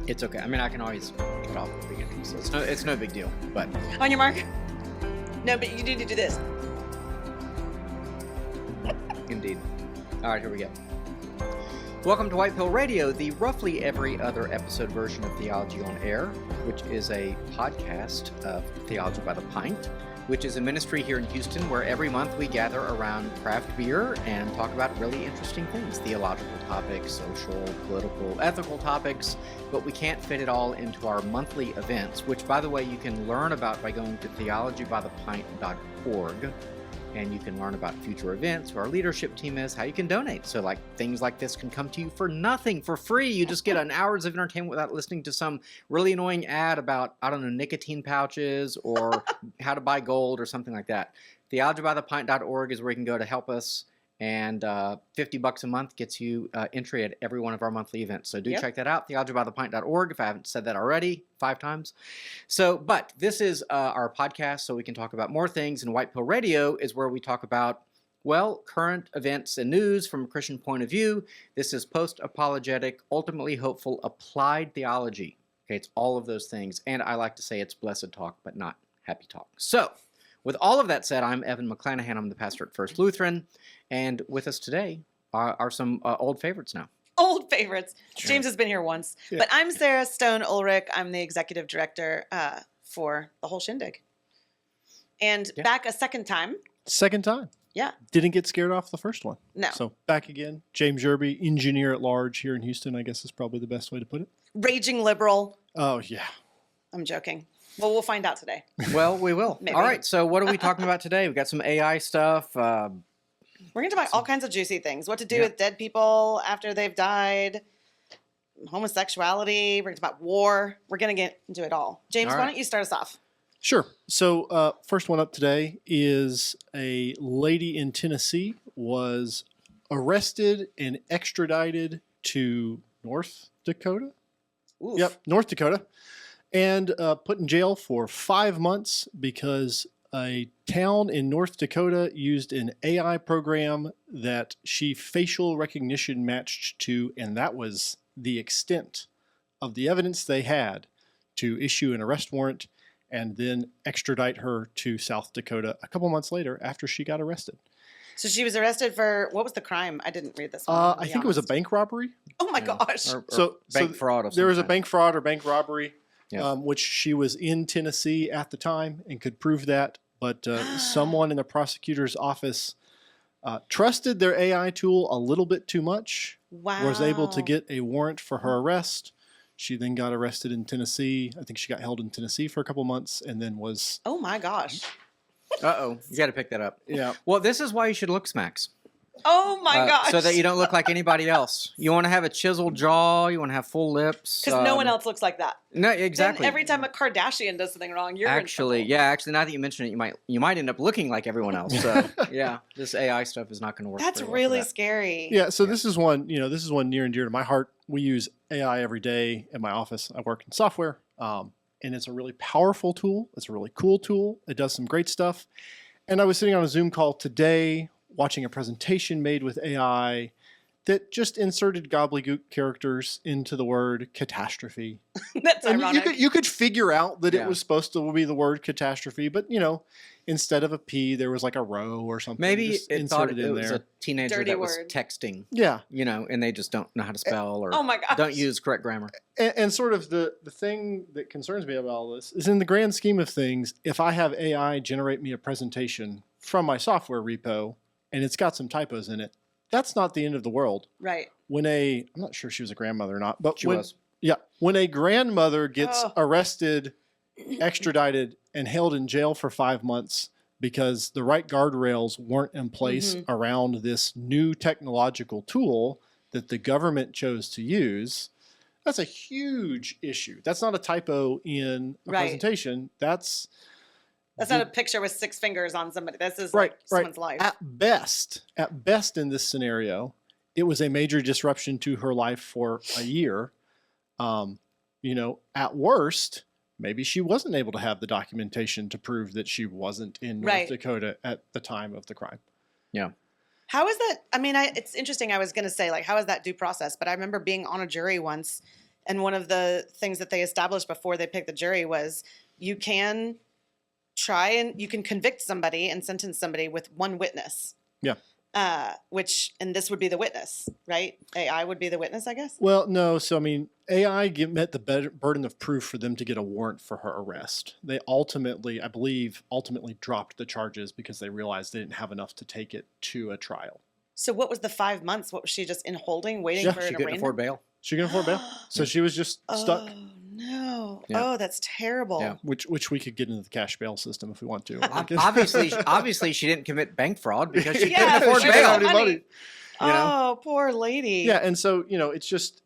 It's okay. I mean, I can always cut off the beginning, so it's no big deal. But On your mark. No, but you need to do this. indeed. All right, here we go. Welcome to White Pill Radio, the roughly every other episode version of Theology on Air, which is a podcast of Theology by the Pint, which is a ministry here in Houston where every month we gather around craft beer and talk about really interesting things, theological topics, social, political, ethical topics, but we can't fit it all into our monthly events, which, by the way, you can learn about by going to theologybythepint.org. And you can learn about future events, who our leadership team is, how you can donate. So like things like this can come to you for nothing, for free. You just get an hours of entertainment without listening to some really annoying ad about, I don't know, nicotine pouches or how to buy gold or something like that. Theologybythepint.org is where you can go to help us. And $50 a month gets you entry at every one of our monthly events. So do check that out, theologybythepint.org, if I haven't said that already 5 times. So, but this is our podcast, so we can talk about more things. And White Pill Radio is where we talk about, well, current events and news from a Christian point of view. This is post-apologetic, ultimately hopeful, applied theology. Okay, it's all of those things. And I like to say it's blessed talk, but not happy talk. So, with all of that said, I'm Evan McClanahan. I'm the pastor at First Lutheran. And with us today are some old favorites now. Old favorites. James has been here once. Yeah. But I'm Sarah Stone Ulrich. I'm the executive director for the whole shindig. And back a second time. Second time. Yeah. Didn't get scared off the first one. No. So back again. James Yerby, engineer at large here in Houston, I guess is probably the best way to put it. Raging liberal. Oh, yeah. I'm joking. Well, we'll find out today. Well, we will. Maybe. All right. So what are we talking about today? We've got some AI stuff. We're going to talk about all kinds of juicy things. What to do with dead people after they've died. Homosexuality. We're going to talk about war. We're going to get into it all. James, why don't you start us off? Sure. So first one up today is a lady in Tennessee was arrested and extradited to North Dakota. Oof. Yep, North Dakota. And put in jail for 5 months because a town in North Dakota used an AI program that she facial recognition matched to, and that was the extent of the evidence they had to issue an arrest warrant and then extradite her to South Dakota a couple months later after she got arrested. So she was arrested for, what was the crime? I didn't read this one. I think it was a bank robbery. Oh my gosh. Or bank fraud of some There was a kind. bank fraud or bank robbery. Yeah. Which she was in Tennessee at the time and could prove that. But someone in the prosecutor's office trusted their AI tool a little bit too much. Wow. Was able to get a warrant for her arrest. She then got arrested in Tennessee. I think she got held in Tennessee for a couple months and then was... Oh my gosh. Uh-oh. You got to pick that up. Yeah. Well, this is why you should look smacks. Oh my gosh. So that you don't look like anybody else. You want to have a chiseled jaw. You want to have full lips. Because no one else looks like that. No, exactly. Then every time a Kardashian does something wrong, you're actually, in trouble. actually, now that you mention it, you might end up looking like everyone else. So, yeah, this AI stuff is not going to work. That's very well really for that. scary. Yeah, so this is one near and dear to my heart. We use AI every day in my office. I work in software, and it's a really powerful tool. It's a really cool tool. It does some great stuff. And I was sitting on a Zoom call today watching a presentation made with AI that just inserted gobbledygook characters into the word catastrophe. That's And ironic. you could figure out that Yeah. it was supposed to be the word catastrophe, but instead of a P, there was like a row or something. Maybe just it thought inserted it in was there. a teenager Dirty that was word. texting, Yeah. and they just don't know how to spell or Oh my gosh. don't use correct grammar. And sort of the thing that concerns me about all this is in the grand scheme of things, if I have AI generate me a presentation from my software repo and it's got some typos in it, that's not the end of the world. Right. I'm not sure she was a grandmother or not, but She was. Yeah. When a grandmother gets Oh. arrested, extradited, and held in jail for 5 months because the right guardrails weren't in place around this new technological tool that the government chose to use, that's a huge issue. That's not a typo in a presentation. That's not a picture with 6 fingers on somebody. This is right, like someone's life. At best in this scenario, it was a major disruption to her life for a year. At worst, maybe she wasn't able to have the documentation to prove that she wasn't in North Dakota at the time of the crime. Yeah. How is that? I mean, it's interesting. I was going to say, like, how is that due process? But I remember being on a jury once And one of the things that they established before they picked the jury was you can you can convict somebody and sentence somebody with one witness. Yeah. And this would be the witness, right? AI would be the witness, I guess. Well, no. So, I mean, AI met the burden of proof for them to get a warrant for her arrest. They ultimately, I believe, dropped the charges because they realized they didn't have enough to take it to a trial. So what was the 5 months? What was she just in holding, waiting for She an couldn't arraignment? afford bail. She couldn't afford bail. So she was just stuck. Oh, no. Yeah. Oh, that's terrible. Yeah. Which we could get into the cash bail system if we want to. Obviously, she didn't commit bank fraud because she Yeah, couldn't afford she didn't bail. have any money. You know? Oh, poor lady. Yeah, and so, it's just,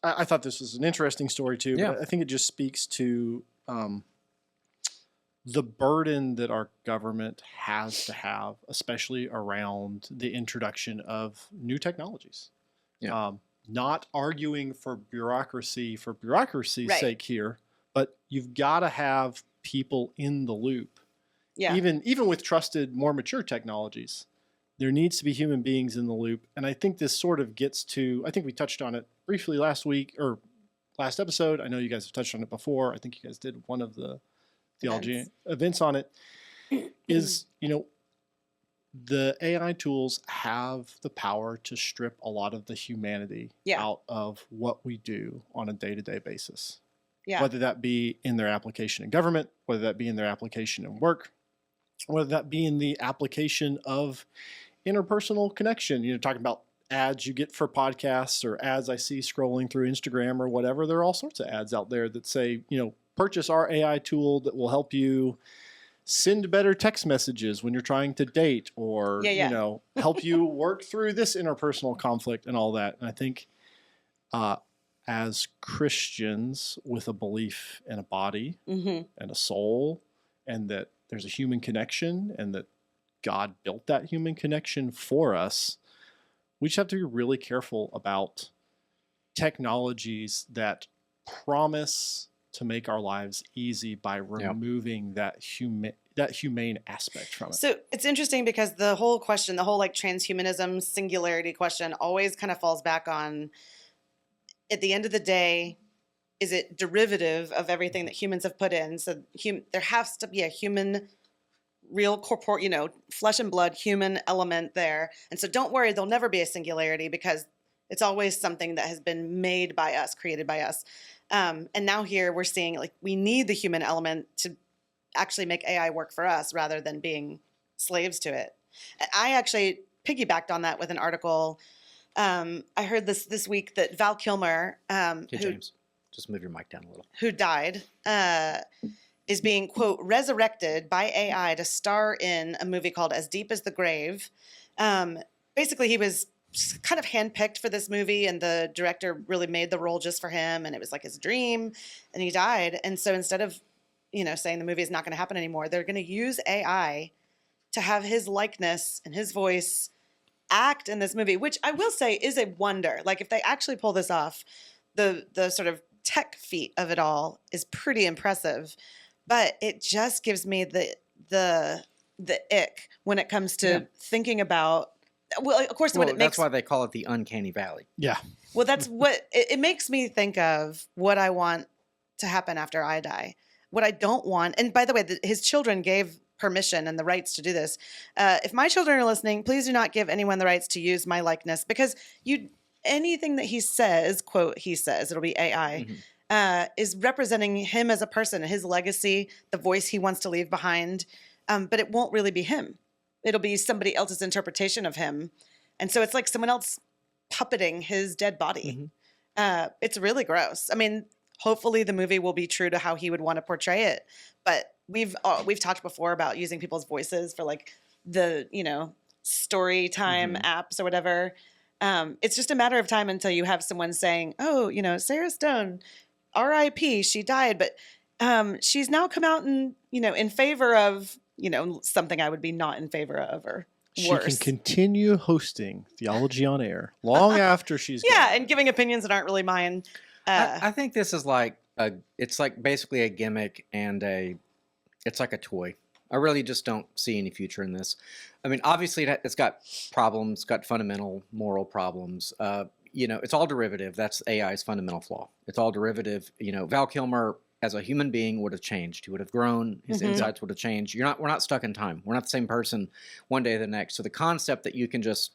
I thought this was an interesting story too, Yeah. but I think it just speaks to the burden that our government has to have, especially around the introduction of new technologies. Yeah. Not arguing for bureaucracy's Right. sake here, but you've got to have people in the loop. Yeah. Even with trusted, more mature technologies, there needs to be human beings in the loop. And I think this sort of gets to, I think we touched on it briefly last week or last episode. I know you guys have touched on it before. I think you guys did one of the theology events on it. Is, the AI tools have the power to strip a lot of the humanity out of what we do on a day-to-day basis. Yeah. Whether that be in their application in government, whether that be in their application in work, whether that be in the application of interpersonal connection. Talking about ads you get for podcasts or ads I see scrolling through Instagram or whatever. There are all sorts of ads out there that say, purchase our AI tool that will help you send better text messages when you're trying to date or, help you work through this interpersonal conflict and all that. And I think as Christians with a belief in a body and a soul and that there's a human connection and that God built that human connection for us, we just have to be really careful about technologies that promise to make our lives easy by removing that humane aspect from it. So it's interesting because the whole transhumanism singularity question always kind of falls back on, at the end of the day, is it derivative of everything that humans have put in? So there has to be a human, real corporeal, flesh and blood human element there. And so don't worry, there'll never be a singularity because it's always something that has been made by us, created by us. And now here we're seeing we need the human element to actually make AI work for us rather than being slaves to it. I actually piggybacked on that with an article. I heard this week that Val Kilmer, James, just move your mic down a little. Who died, is being, quote, resurrected by AI to star in a movie called As Deep as the Grave. Basically, he was kind of handpicked for this movie, and the director really made the role just for him, and it was like his dream, and he died. And so instead of, saying the movie is not going to happen anymore, they're going to use AI to have his likeness and his voice act in this movie, which I will say is a wonder. If they actually pull this off, the sort of tech feat of it all is pretty impressive. But it just gives me the ick when it comes to thinking about. Well, of course, what it makes. That's why they call it the uncanny valley. Yeah. Well, that's what it makes me think of what I want to happen after I die. What I don't want. And by the way, his children gave permission and the rights to do this. If my children are listening, please do not give anyone the rights to use my likeness because anything that he says, quote, he says, it'll be AI, is representing him as a person, his legacy, the voice he wants to leave behind. But it won't really be him. It'll be somebody else's interpretation of him. And so it's like someone else puppeting his dead body. It's really gross. I mean, hopefully the movie will be true to how he would want to portray it. But we've talked before about using people's voices for the, story time apps or whatever. It's just a matter of time until you have someone saying, oh, Sarah Stone, R.I.P., she died, but she's now come out and, in favor of, something I would be not in favor of or worse. She can continue hosting Theology on Air long after she's gone. And giving opinions that aren't really mine. I think this is it's basically a gimmick and it's like a toy. I really just don't see any future in this. I mean, obviously it's got problems, got fundamental moral problems. it's all derivative. That's AI's fundamental flaw. It's all derivative. Val Kilmer, as a human being, would have changed. He would have grown. His insights would have changed. We're not stuck in time. We're not the same person one day to the next. So the concept that you can just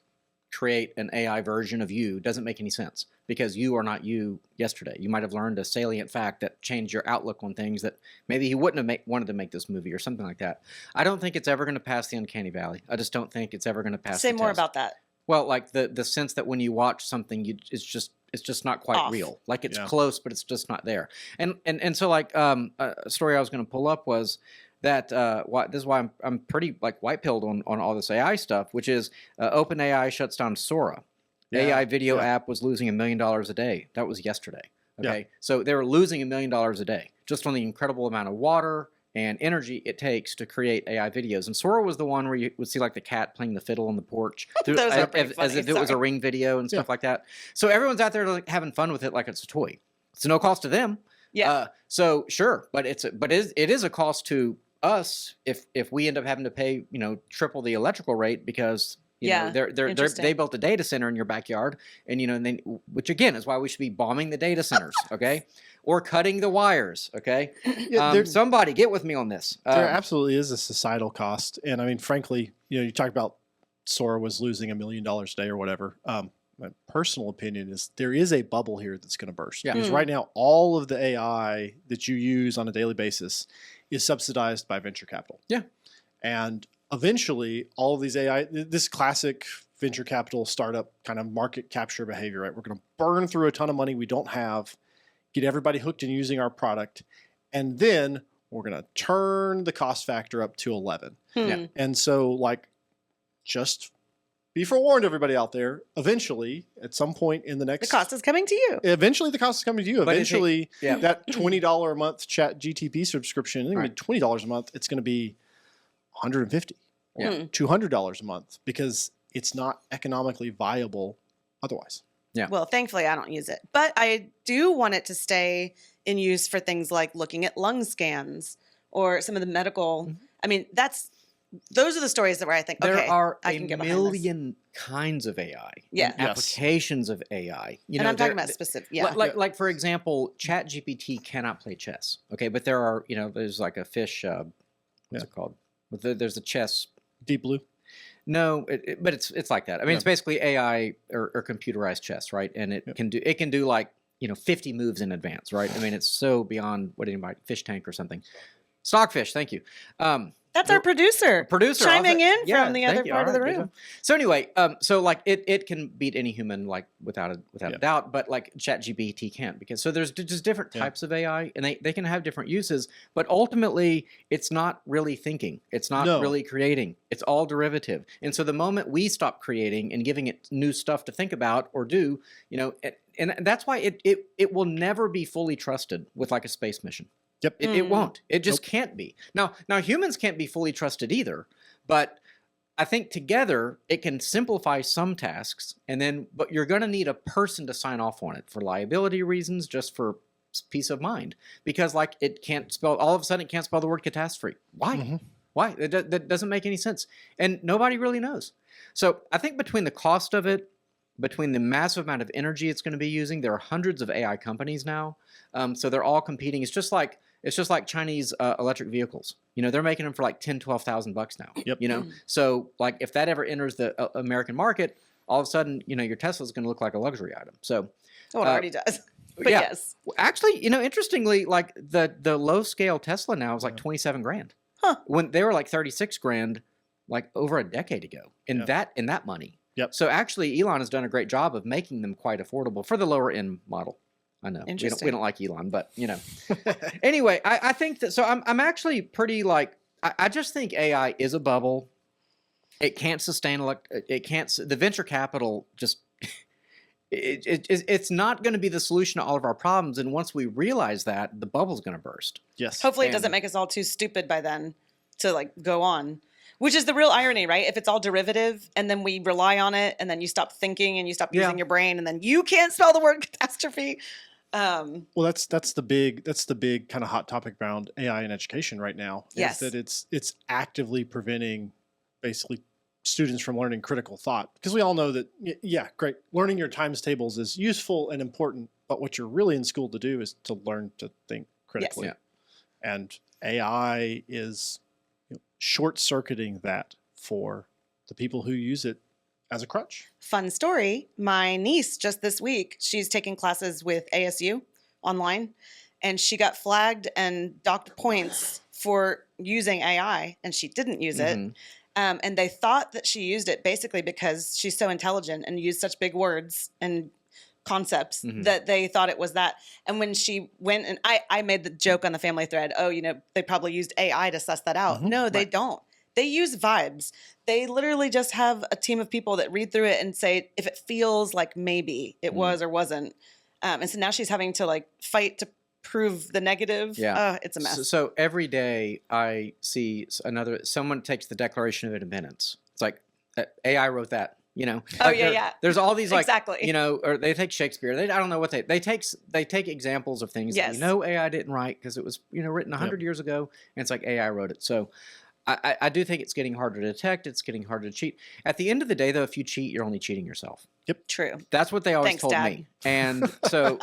create an AI version of you doesn't make any sense, because you are not you yesterday. You might have learned a salient fact that changed your outlook on things that maybe he wouldn't have wanted to make this movie or something like that. I don't think it's ever going to pass the uncanny valley. I just don't think it's ever going to pass Say the more test. about that. Well, like the sense that when you watch something, it's just not quite Off. real. Like it's close, but it's just not there. And so like a story I was going to pull up was that this is why I'm pretty like white pilled on all this AI stuff, which is OpenAI shuts down Sora. AI video app was losing $1 million a day. That was yesterday. Okay, so they were losing $1 million a day just on the incredible amount of water and energy it takes to create AI videos. And Sora was the one where you would see like the cat playing the fiddle on the porch, Those are pretty as funny, if it was a Ring video and stuff like that. So everyone's out there like having fun with it like it's a toy. It's no cost to them. Yeah. So sure, but it is a cost to us if we end up having to pay triple the electrical rate because they built a data center in your backyard, and which again is why we should be bombing the data centers, okay, or cutting the wires, okay. Somebody get with me on this. There absolutely is a societal cost, and I mean, frankly, you talked about Sora was losing $1 million a day or whatever. My personal opinion is there is a bubble here that's going to burst. Because right now, all of the AI that you use on a daily basis is subsidized by venture capital. Yeah, and eventually, all of these AI, this classic venture capital startup kind of market capture behavior, right? We're going to burn through a ton of money we don't have, get everybody hooked in using our product, and then we're going to turn the cost factor up to 11. Yeah. And so, like, just be forewarned, everybody out there. Eventually, at some point in the next... The cost is coming to you. Eventually, the cost is coming to you. But eventually, that $20 a month Chat GTP subscription, I think it'll be $20 a month. It's going to be $150 or $200 a month because it's not economically viable otherwise. Yeah. Well, thankfully, I don't use it. But I do want it to stay in use for things like looking at lung scans or some of the medical... I mean, those are the stories where I think, there okay, are I can a get behind this. million kinds of AI. Yeah. And applications of AI. And I'm talking about specific. Yeah. Like for example, ChatGPT cannot play chess. Okay, but there are there's like a fish. What's it called? There's a chess. Deep Blue. No, but it's like that. I mean, it's basically AI or computerized chess, right? And it can do like 50 moves in advance, right? I mean, it's so beyond what anybody Fish Tank or something. Stockfish, thank you. That's our producer chiming in from the other part of the room. So anyway, so like it can beat any human like without a doubt, but like ChatGPT can't because so there's just different types of AI and they can have different uses, but ultimately it's not really thinking, it's not really creating, it's all derivative. And so the moment we stop creating and giving it new stuff to think about or do, and that's why it will never be fully trusted with like a space mission. Yep. It won't. It just can't be. Now humans can't be fully trusted either, but I think together it can simplify some tasks but you're going to need a person to sign off on it for liability reasons, just for peace of mind, because like it can't spell, all of a sudden it can't spell the word catastrophe. Why? Why? That doesn't make any sense. And nobody really knows. So I think between the cost of it, between the massive amount of energy it's going to be using, there are hundreds of AI companies now. So they're all competing. It's just like Chinese electric vehicles. They're making them for like $10,000-$12,000 now. Yep. So like if that ever enters the American market, all of a sudden, your Tesla's going to look like a luxury item. So it already does. But yes. Actually, interestingly, like the low scale Tesla now is like 27 grand. Huh. When they were like 36 grand like over a decade ago in that money. Yep. So actually, Elon has done a great job of making them quite affordable for the lower end model. I know we don't like Elon, but Anyway, I think that. So I'm actually pretty like I just think AI is a bubble. It can't sustain the venture capital just. It's not going to be the solution to all of our problems, and once we realize that, the bubble's going to burst. Yes. Hopefully, it doesn't make us all too stupid by then to like go on. Which is the real irony, right? If it's all derivative and then we rely on it and then you stop thinking and you stop using your brain and then you can't spell the word catastrophe. Well, that's the big kind of hot topic around AI in education right now. Yes. Is that it's actively preventing basically students from learning critical thought, because we all know that, yeah, great. Learning your times tables is useful and important, but what you're really in school to do is to learn to think critically. Yes. And AI is short-circuiting that for the people who use it as a crutch. Fun story. My niece just this week, she's taking classes with ASU online, and she got flagged and docked points for using AI, and she didn't use it. And they thought that she used it basically because she's so intelligent and used such big words and concepts that they thought it was that. And when she went, and I made the joke on the family thread, oh, they probably used AI to suss that out. No, they don't. They use vibes. They literally just have a team of people that read through it and say if it feels like maybe it was or wasn't. And so now she's having to fight to prove the negative. Yeah. It's a mess. So every day I see someone takes the Declaration of Independence. It's like AI wrote that. There's all these exactly. Or they take Shakespeare. I don't know what they take examples of things that AI didn't write because it was written 100 years ago, and it's like AI wrote it. So I do think it's getting harder to detect. It's getting harder to cheat. At the end of the day, though, if you cheat, you're only cheating yourself. Yep, true. That's what they always Thanks, told Dad. me. And so,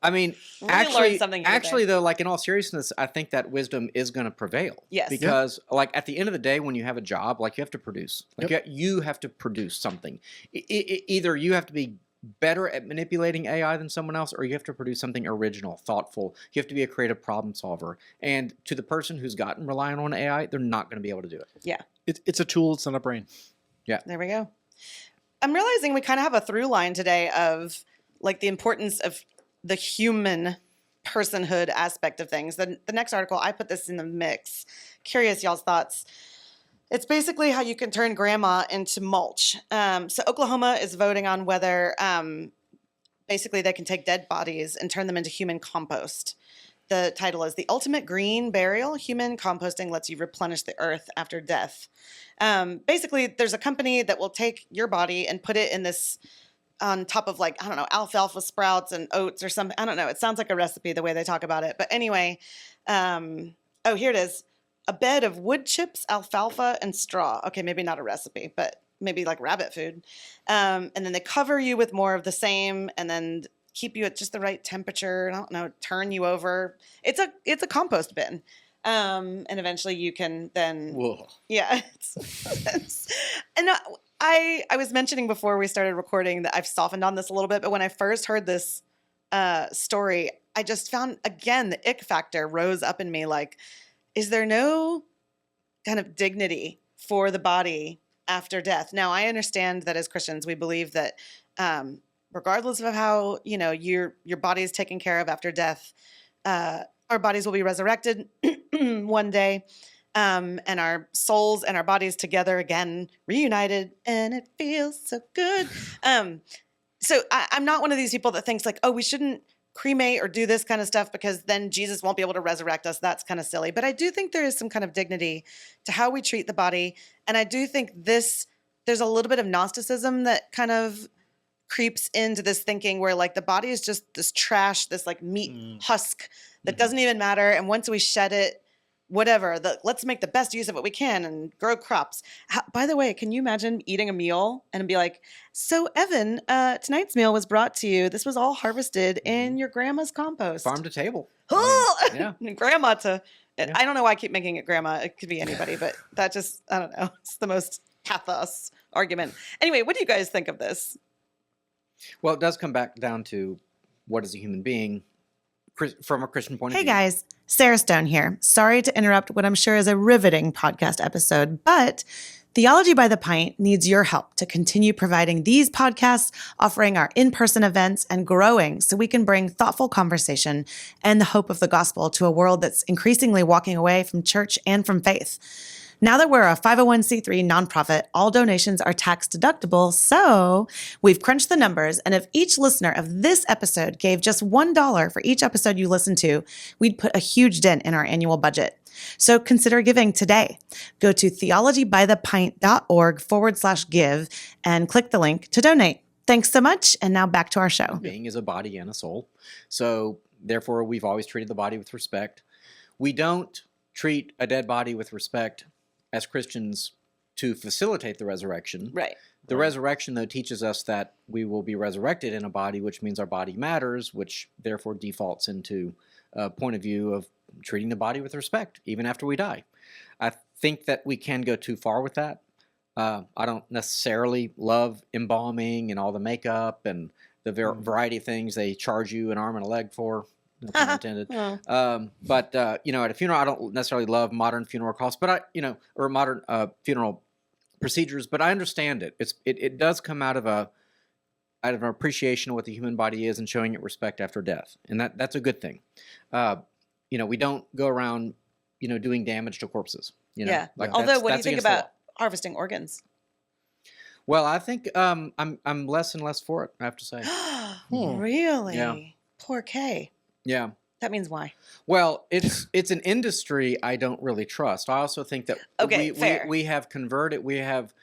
I mean, Really learned something actually, though, in all seriousness, I think that wisdom is going to prevail. Yes. Because, at the end of the day, when you have a job, you have to produce. You have to produce something. Either you have to be better at manipulating AI than someone else, or you have to produce something original, thoughtful. You have to be a creative problem solver. And to the person who's gotten reliant on AI, they're not going to be able to do it. Yeah. It's a tool. It's not a brain. Yeah. There we go. I'm realizing we kind of have a through line today of the importance of the human personhood aspect of things. The next article, I put this in the mix. Curious y'all's thoughts. It's basically how you can turn grandma into mulch. So Oklahoma is voting on whether basically they can take dead bodies and turn them into human compost. The title is The Ultimate Green Burial. Human Composting Lets You Replenish the Earth After Death. Basically, there's a company that will take your body and put it in this on top of alfalfa sprouts and oats or something. I don't know. It sounds like a recipe the way they talk about it. But anyway, here it is. A bed of wood chips, alfalfa, and straw. Okay, maybe not a recipe, but maybe rabbit food. And then they cover you with more of the same and then keep you at just the right temperature. I don't know, turn you over. It's a compost bin. And eventually you can then... Whoa. Yeah. And I was mentioning before we started recording that I've softened on this a little bit, but when I first heard this story, I just found, again, the ick factor rose up in me is there no kind of dignity for the body after death? Now, I understand that as Christians, we believe that regardless of how, your body is taken care of after death, our bodies will be resurrected one day, and our souls and our bodies together again, reunited, and it feels so good. So I'm not one of these people that thinks we shouldn't cremate or do this kind of stuff because then Jesus won't be able to resurrect us. That's kind of silly. But I do think there is some kind of dignity to how we treat the body. And I do think there's a little bit of Gnosticism that kind of creeps into this thinking where the body is just this trash, this meat husk that doesn't even matter. And once we shed it, whatever, let's make the best use of what we can and grow crops. By the way, can you imagine eating a meal and be so Evan, tonight's meal was brought to you. This was all harvested in your grandma's compost. Farm to table. Yeah. Grandma to, I don't know why I keep making it grandma. It could be anybody, but that just, I don't know. It's the most pathos argument. Anyway, what do you guys think of this? Well, it does come back down to what is a human being from a Christian point of view. Hey guys, Sarah Stone here. Sorry to interrupt what I'm sure is a riveting podcast episode, but Theology by the Pint needs your help to continue providing these podcasts, offering our in-person events, and growing so we can bring thoughtful conversation and the hope of the gospel to a world that's increasingly walking away from church and from faith. Now that we're a 501c3 nonprofit, all donations are tax deductible, so we've crunched the numbers, and if each listener of this episode gave just $1 for each episode you listen to, we'd put a huge dent in our annual budget. So consider giving today. Go to theologybythepint.org/give and click the link to donate. Thanks so much, and now back to our show. Being is a body and a soul, so therefore we've always treated the body with respect. We don't treat a dead body with respect as Christians to facilitate the resurrection. Right. The resurrection, though, teaches us that we will be resurrected in a body, which means our body matters, which therefore defaults into a point of view of treating the body with respect, even after we die. I think that we can go too far with that. I don't necessarily love embalming and all the makeup and the variety of things they charge you an arm and a leg for. No pun intended. But at a funeral, I don't necessarily love modern funeral costs, but or modern funeral procedures. But I understand it. It does come out of an appreciation of what the human body is and showing it respect after death, and that's a good thing. We don't go around, doing damage to corpses. Although, what do you think about harvesting organs? Well, I think I'm less and less for it, I have to say. Really? Yeah. Poor Kay. Yeah. That means why? Well, it's an industry I don't really trust. I also think that we have converted, we have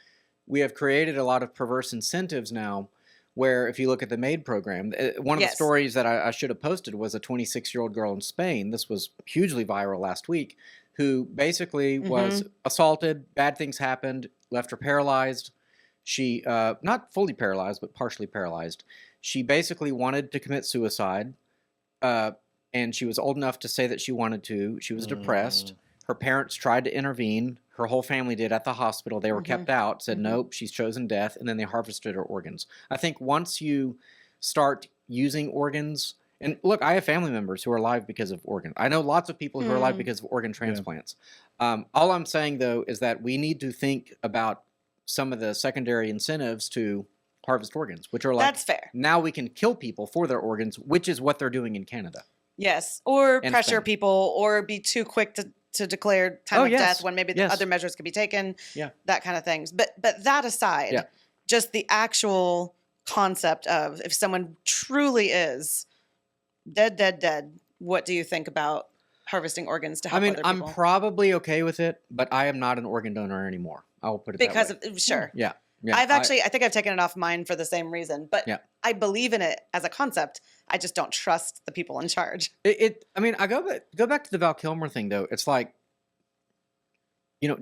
created a lot of perverse incentives now, where if you look at the MAID program, one of the stories that I should have posted was a 26-year-old girl in Spain. This was hugely viral last week, who basically was assaulted, bad things happened, left her paralyzed. She, not fully paralyzed, but partially paralyzed. She basically wanted to commit suicide. And she was old enough to say that she wanted to. She was depressed. Her parents tried to intervene. Her whole family did at the hospital. They were kept out, said, nope, she's chosen death, and then they harvested her organs. I think once you start using organs, and look, I have family members who are alive because of organs. I know lots of people who are alive because of organ transplants. All I'm saying, though, is that we need to think about some of the secondary incentives to harvest organs, which are like, that's fair. Now we can kill people for their organs, which is what they're doing in Canada. Yes, or And pressure Spain. people, or be too quick to declare time of death when maybe the Yes. other measures could be taken. Yeah. That kind of things. But that aside, just the actual concept of if someone truly is dead, what do you think about harvesting organs to help other people? I'm probably okay with it, but I am not an organ donor anymore. I'll put it that way. Because of, sure. Yeah. I think I've taken it off mine for the same reason, but I believe in it as a concept. I just don't trust the people in charge. I go back to the Val Kilmer thing, though. It's like,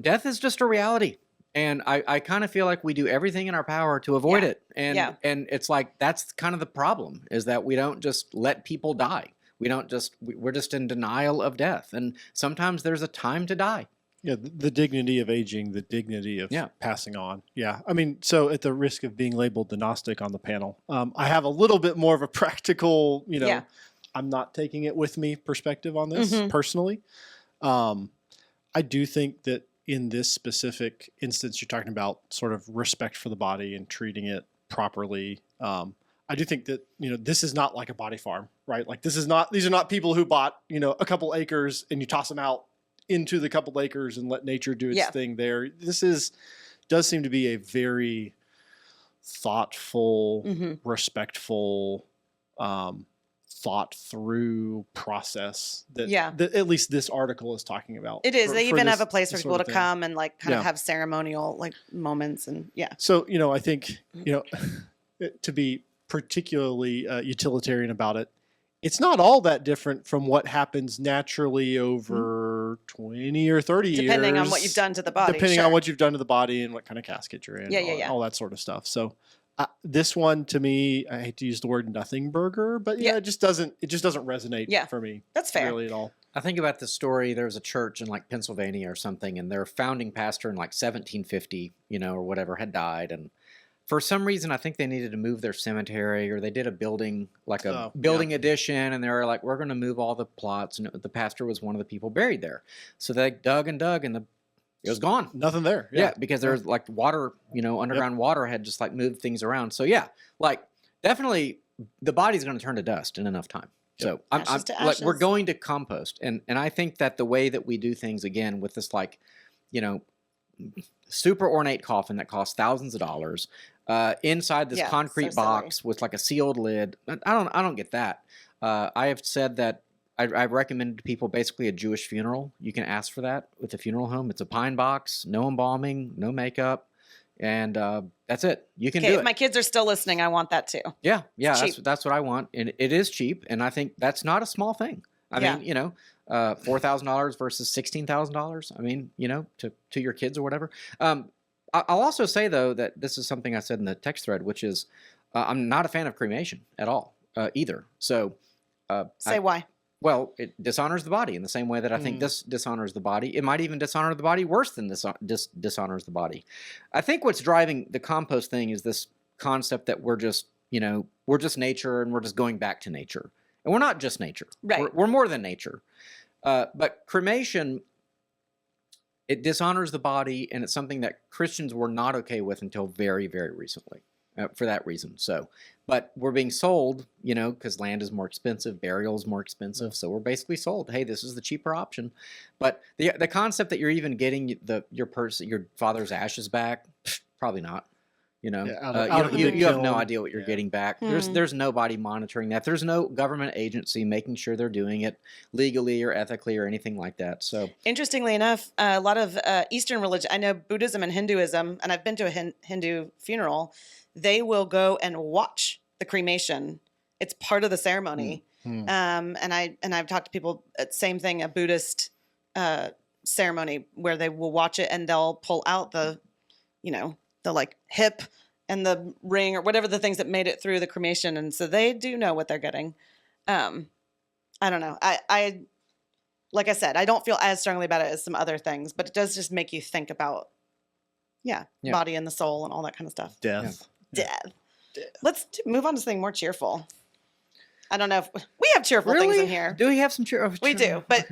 death is just a reality. And I kind of feel like we do everything in our power to avoid it. And it's like, that's kind of the problem, is that we don't just let people die. We're just in denial of death. And sometimes there's a time to die. Yeah, the dignity of aging, the dignity of passing on. Yeah, so at the risk of being labeled the Gnostic on the panel, I have a little bit more of a practical, I'm not taking it with me perspective on this personally. I do think that in this specific instance, you're talking about sort of respect for the body and treating it properly. I do think that, this is not like a body farm, right? Like these are not people who bought, a couple acres and you toss them out into the couple acres and let nature do its thing there. This does seem to be a very thoughtful, respectful, thought through process that at least this article is talking about. It is. They even have a place for people to come and kind of have ceremonial moments and So, I think, to be particularly utilitarian about it, it's not all that different from what happens naturally over 20 or 30 years. Depending on what you've done to the body. Depending on what you've done to the body and what kind of casket you're in. All that sort of stuff. So this one, to me, I hate to use the word nothing burger, but it just doesn't resonate for me. That's fair. Really at all. I think about the story. There was a church in Pennsylvania or something, and their founding pastor in 1750, or whatever, had died. And for some reason, I think they needed to move their cemetery, or they did a building, building addition, and they were like, we're going to move all the plots. And the pastor was one of the people buried there. So they dug, and it was gone. Nothing there. Yeah, because there was water, underground water had just moved things around. So definitely the body's going to turn to dust in enough time. So we're going to compost. And I think that the way that we do things, again, with this super ornate coffin that costs thousands of dollars, inside this concrete box with a sealed lid. I don't get that. I have said that I've recommended to people basically a Jewish funeral. You can ask for that with a funeral home. It's a pine box, no embalming, no makeup, and that's it. You can do it. If my kids are still listening, I want that too. Yeah, that's what I want, and it is cheap, and I think that's not a small thing. I mean, $4,000 versus $16,000. I mean, to your kids or whatever. I'll also say, though, that this is something I said in the text thread, which is I'm not a fan of cremation at all either. So Say why. well, it dishonors the body in the same way that I think this dishonors the body. It might even dishonor the body worse than this dishonors the body. I think what's driving the compost thing is this concept that we're just, we're just nature and we're just going back to nature. And we're not just nature. Right. We're more than nature. But cremation, it dishonors the body, and it's something that Christians were not okay with until very, very recently. For that reason. So, but we're being sold, because land is more expensive, burial is more expensive. So we're basically sold, hey, this is the cheaper option. But the concept that you're even getting your father's ashes back, probably not. You have no idea what you're getting back. There's nobody monitoring that. There's no government agency making sure they're doing it legally or ethically or anything like that. So interestingly enough, a lot of Eastern religion, I know Buddhism and Hinduism, and I've been to a Hindu funeral. They will go and watch the cremation. It's part of the ceremony. And I've talked to people, same thing, a Buddhist ceremony where they will watch it and they'll pull out the like hip and the ring or whatever the things that made it through the cremation. And so they do know what they're getting. I don't know. I like I said, I don't feel as strongly about it as some other things, but it does just make you think about, body and the soul and all that kind of stuff. Death. Death. Let's move on to something more cheerful. I don't know if we have cheerful things in here. Do we have some We do, but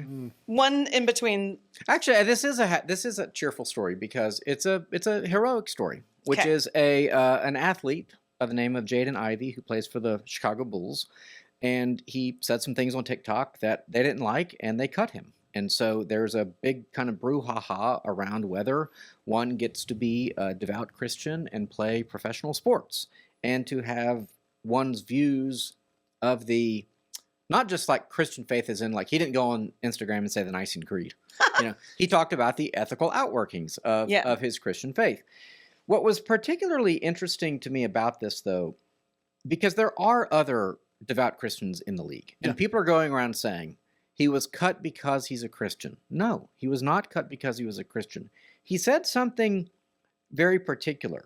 one in between. Actually, this is a cheerful story because it's a heroic story, which is an athlete by the name of Jaden Ivey who plays for the Chicago Bulls, and he said some things on TikTok that they didn't like, and they cut him. And so there's a big kind of brouhaha around whether one gets to be a devout Christian and play professional sports and to have one's views of the, not just like Christian faith as in like, he didn't go on Instagram and say the Nicene Creed. He talked about the ethical outworkings of his Christian faith. What was particularly interesting to me about this, though, because there are other devout Christians in the league, and people are going around saying, he was cut because he's a Christian. No, he was not cut because he was a Christian. He said something very particular.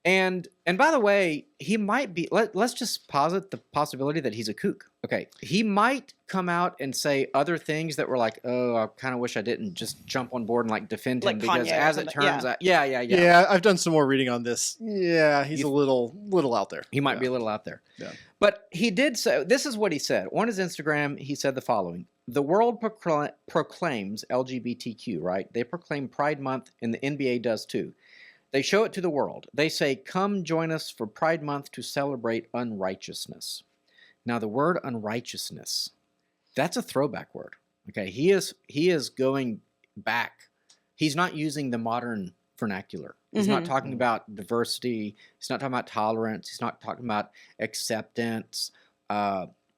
And by the way, he might be, let's just posit the possibility that he's a kook. Okay, he might come out and say other things that were like, oh, I kind of wish I didn't just jump on board and like defend him, because Kanye as it turns out, Yeah, I've done some more reading on this. Yeah, he's a little out there. He might be a little out there. Yeah. But he did say, this is what he said. On his Instagram, he said the following: the world proclaims LGBTQ, right? They proclaim Pride Month, and the NBA does too. They show it to the world. They say, come join us for Pride Month to celebrate unrighteousness. Now, the word unrighteousness, that's a throwback word. Okay, he is going back. He's not using the modern vernacular. He's not talking about diversity. He's not talking about tolerance. He's not talking about acceptance,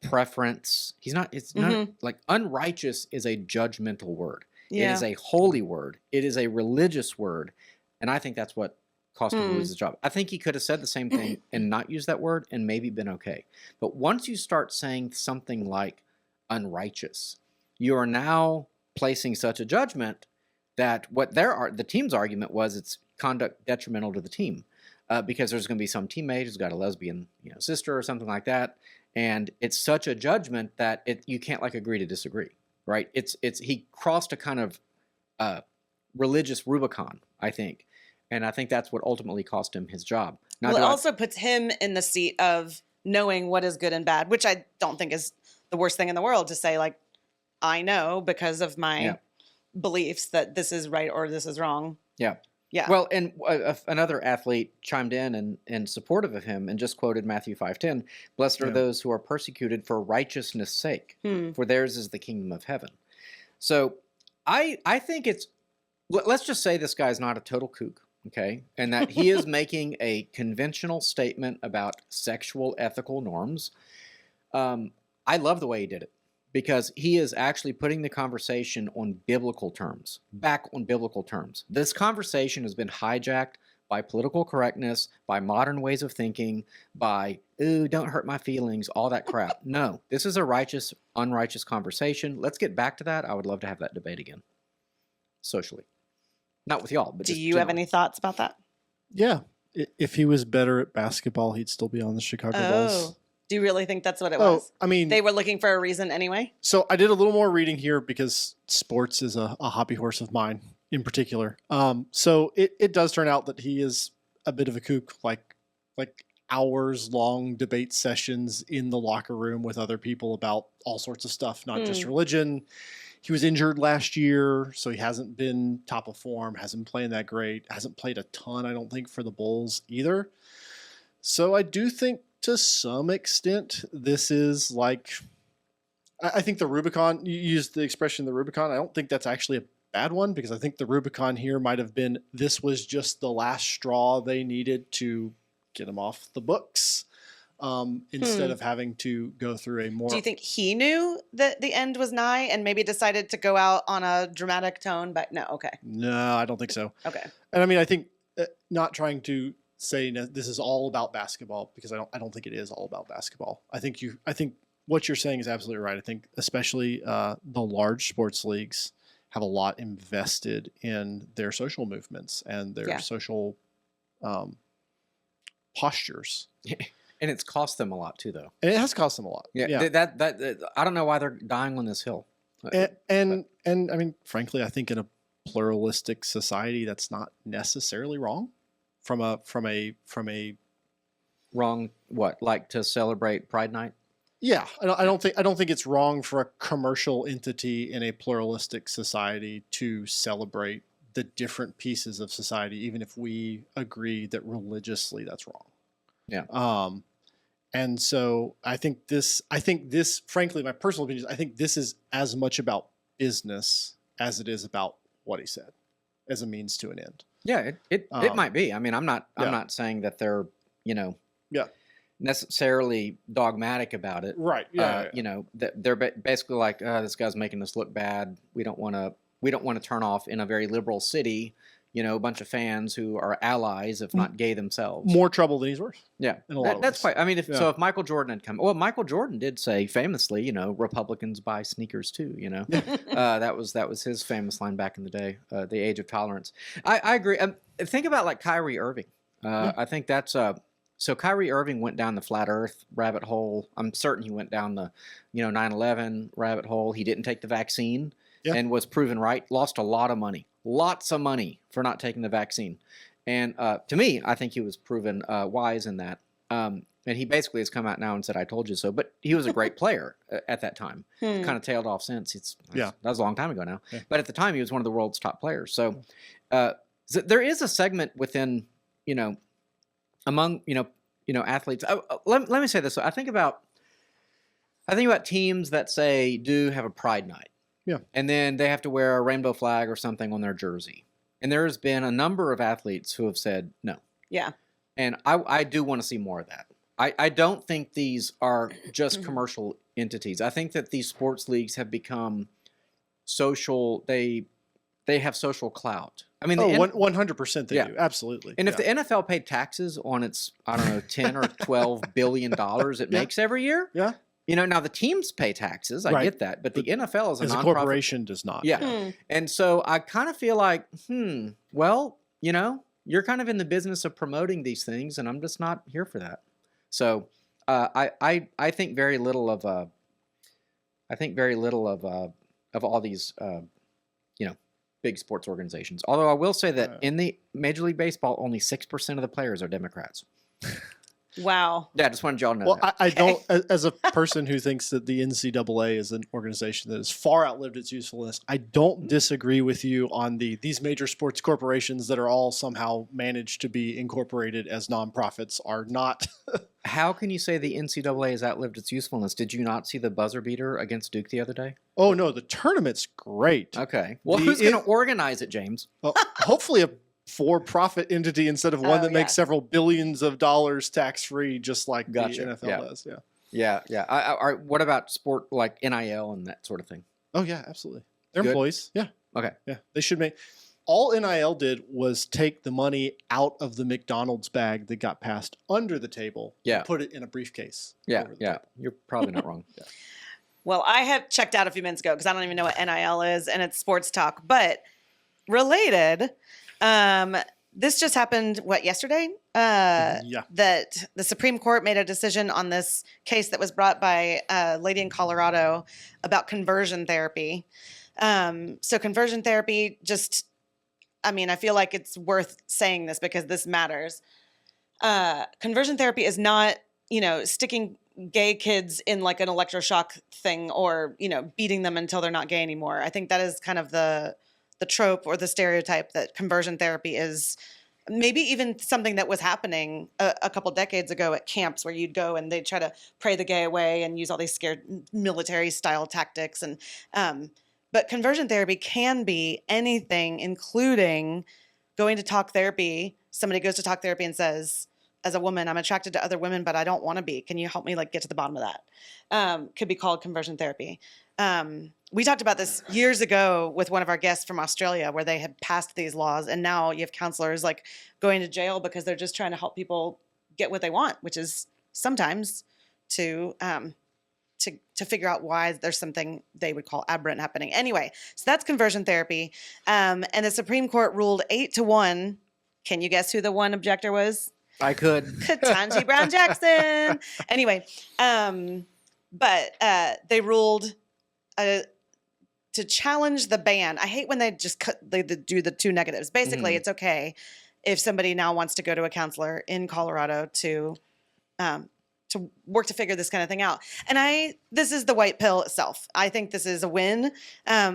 preference. It's not like unrighteous is a judgmental word. It is a holy word. It is a religious word. And I think that's what cost him to lose his job. I think he could have said the same thing and not used that word and maybe been okay. But once you start saying something like unrighteous, you are now placing such a judgment that what the team's argument was, it's conduct detrimental to the team, because there's going to be some teammate who's got a lesbian sister or something like that, and it's such a judgment that you can't like agree to disagree, right? He crossed a kind of religious Rubicon, I think. And I think that's what ultimately cost him his job. Now, it also puts him in the seat of knowing what is good and bad, which I don't think is the worst thing in the world to say, like, I know because of my beliefs that this is right or this is wrong. Yeah. Yeah. Well, and another athlete chimed in supportive of him and just quoted Matthew 5:10, blessed are those who are persecuted for righteousness' sake, for theirs is the kingdom of heaven. So I think let's just say this guy's not a total kook. Okay, and that he is making a conventional statement about sexual ethical norms. I love the way he did it, because he is actually putting the conversation on biblical terms, back on biblical terms. This conversation has been hijacked by political correctness, by modern ways of thinking, by, ooh, don't hurt my feelings, all that crap. No, this is a righteous, unrighteous conversation. Let's get back to that. I would love to have that debate again, socially. Not with y'all, but Do just you have generally. any thoughts about that? Yeah. If he was better at basketball, he'd still be on the Chicago Bulls. Do you really think that's what it Oh, was? I mean, They were looking for a reason anyway? so I did a little more reading here because sports is a hobby horse of mine in particular. So it does turn out that he is a bit of a kook, like hours long debate sessions in the locker room with other people about all sorts of stuff, not just religion. He was injured last year, so he hasn't been top of form, hasn't been playing that great, hasn't played a ton, I don't think, for the Bulls either. So I do think to some extent this is like, I think the Rubicon, you used the expression the Rubicon, I don't think that's actually a bad one, because I think the Rubicon here might have been this was just the last straw they needed to get him off the books. Instead of having to go through a more... Do you think he knew that the end was nigh and maybe decided to go out on a dramatic tone? But no, okay. No, I don't think so. Okay. And I mean, I think not trying to say this is all about basketball, because I don't think it is all about basketball. I think what you're saying is absolutely right. I think especially the large sports leagues have a lot invested in their social movements and their social postures. And it's cost them a lot too, though. And it has cost them a lot. Yeah. That I don't know why they're dying on this hill. And I mean, frankly, I think in a pluralistic society, that's not necessarily wrong. From a Wrong what? Like to celebrate Pride Night? Yeah, I don't think it's wrong for a commercial entity in a pluralistic society to celebrate the different pieces of society, even if we agree that religiously that's wrong. Yeah. And so I think this, frankly, my personal opinion is I think this is as much about business as it is about what he said as a means to an end. Yeah, it might be. I mean, I'm not saying that they're, necessarily dogmatic about it. Right. Yeah. They're basically like, this guy's making us look bad. We don't want to turn off in a very liberal city, a bunch of fans who are allies, if not gay themselves. More trouble than he's worth. Yeah. In a lot of That's ways. quite, I mean, if Michael Jordan had come, well, Michael Jordan did say famously, Republicans buy sneakers too, that was his famous line back in the day, the age of tolerance. I agree. Think about like Kyrie Irving. I think that's, so Kyrie Irving went down the flat earth rabbit hole. I'm certain he went down the, 9/11 rabbit hole. He didn't take the vaccine and was proven right. Lost a lot of money, lots of money for not taking the vaccine. And to me, I think he was proven wise in that. And he basically has come out now and said, I told you so. But he was a great player at that time. Kind of tailed off since. That was a long time ago now. Yeah. But at the time, he was one of the world's top players. So there is a segment within, among, athletes. Let me say this. I think about teams that say do have a pride night. Yeah. And then they have to wear a rainbow flag or something on their jersey. And there's been a number of athletes who have said no. Yeah. And I do want to see more of that. I don't think these are just commercial entities. I think that these sports leagues have become social. They have social clout. I mean, 100% they do. Absolutely. And if the NFL paid taxes on its, I don't know, 10 or 12 billion dollars it makes every year. Yeah. Now the teams pay taxes. I get that. But the NFL is a nonprofit. corporation does not. Yeah. And so I kind of feel like, well, you're kind of in the business of promoting these things, and I'm just not here for that. So I think very little of all these big sports organizations. Although I will say that in the Major League Baseball, only 6% of the players are Democrats. Wow. Yeah, I just wanted y'all to know Well, that. I don't, as a person who thinks that the NCAA is an organization that has far outlived its usefulness, I don't disagree with you on these major sports corporations that are all somehow managed to be incorporated as nonprofits are not. How can you say the NCAA has outlived its usefulness? Did you not see the buzzer beater against Duke the other day? Oh, no, the tournament's great. Okay. Well, who's going to organize it, James? Well, hopefully a for-profit entity instead of one that makes several billions of dollars tax-free, just like the NFL does. Yeah. Yeah. What about sport like NIL and that sort of thing? Oh, yeah, absolutely. They're employees. Yeah. Okay. Yeah. They should make... All NIL did was take the money out of the McDonald's bag that got passed under the table and put it in a briefcase. Yeah. You're probably not wrong. Yeah. Well, I had checked out a few minutes ago because I don't even know what NIL is, and it's sports talk. But related, this just happened, yesterday? Yeah. That the Supreme Court made a decision on this case that was brought by a lady in Colorado about conversion therapy. So conversion therapy, I feel like it's worth saying this because this matters. Conversion therapy is not, sticking gay kids in like an electroshock thing or, beating them until they're not gay anymore. I think that is kind of the trope or the stereotype that conversion therapy is. Maybe even something that was happening a couple decades ago at camps where you'd go and they'd try to pray the gay away and use all these scared military style tactics. But conversion therapy can be anything, including going to talk therapy. Somebody goes to talk therapy and says, as a woman, I'm attracted to other women, but I don't want to be. Can you help me get to the bottom of that? Could be called conversion therapy. We talked about this years ago with one of our guests from Australia where they had passed these laws. And now you have counselors going to jail because they're just trying to help people get what they want, which is sometimes to figure out why there's something they would call aberrant happening. Anyway, so that's conversion therapy. And the Supreme Court ruled 8-1. Can you guess who the one objector was? I could. Ketanji Brown Jackson. Anyway, but they ruled to challenge the ban. I hate when they just they do the two negatives. Basically, it's okay if somebody now wants to go to a counselor in Colorado to work to figure this kind of thing out. And this is the white pill itself. I think this is a win.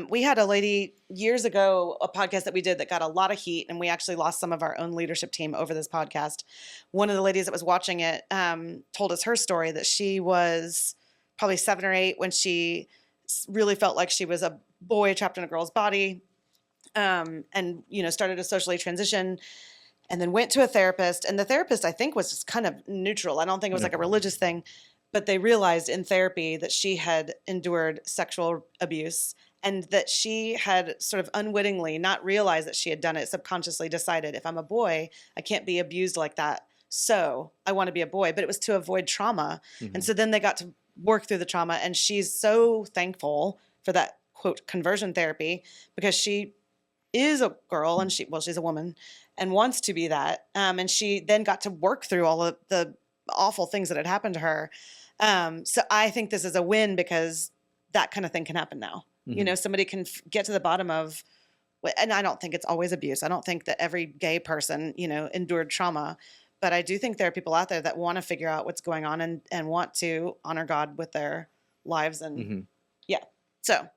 We had a lady years ago, a podcast that we did that got a lot of heat, and we actually lost some of our own leadership team over this podcast. One of the ladies that was watching it told us her story that she was probably 7 or 8 when she really felt like she was a boy trapped in a girl's body, and started to socially transition. And then went to a therapist, and the therapist, I think, was just kind of neutral. I don't think it was like a religious thing, but they realized in therapy that she had endured sexual abuse and that she had sort of unwittingly, not realized that she had done it, subconsciously decided, if I'm a boy, I can't be abused like that. So I want to be a boy, but it was to avoid trauma. And so then they got to work through the trauma, and she's so thankful for that, quote, conversion therapy, because she is a girl and she's a woman and wants to be that. And she then got to work through all of the awful things that had happened to her. So I think this is a win because that kind of thing can happen now. Somebody can get to the bottom of, and I don't think it's always abuse. I don't think that every gay person, endured trauma, but I do think there are people out there that want to figure out what's going on and want to honor God with their lives. And so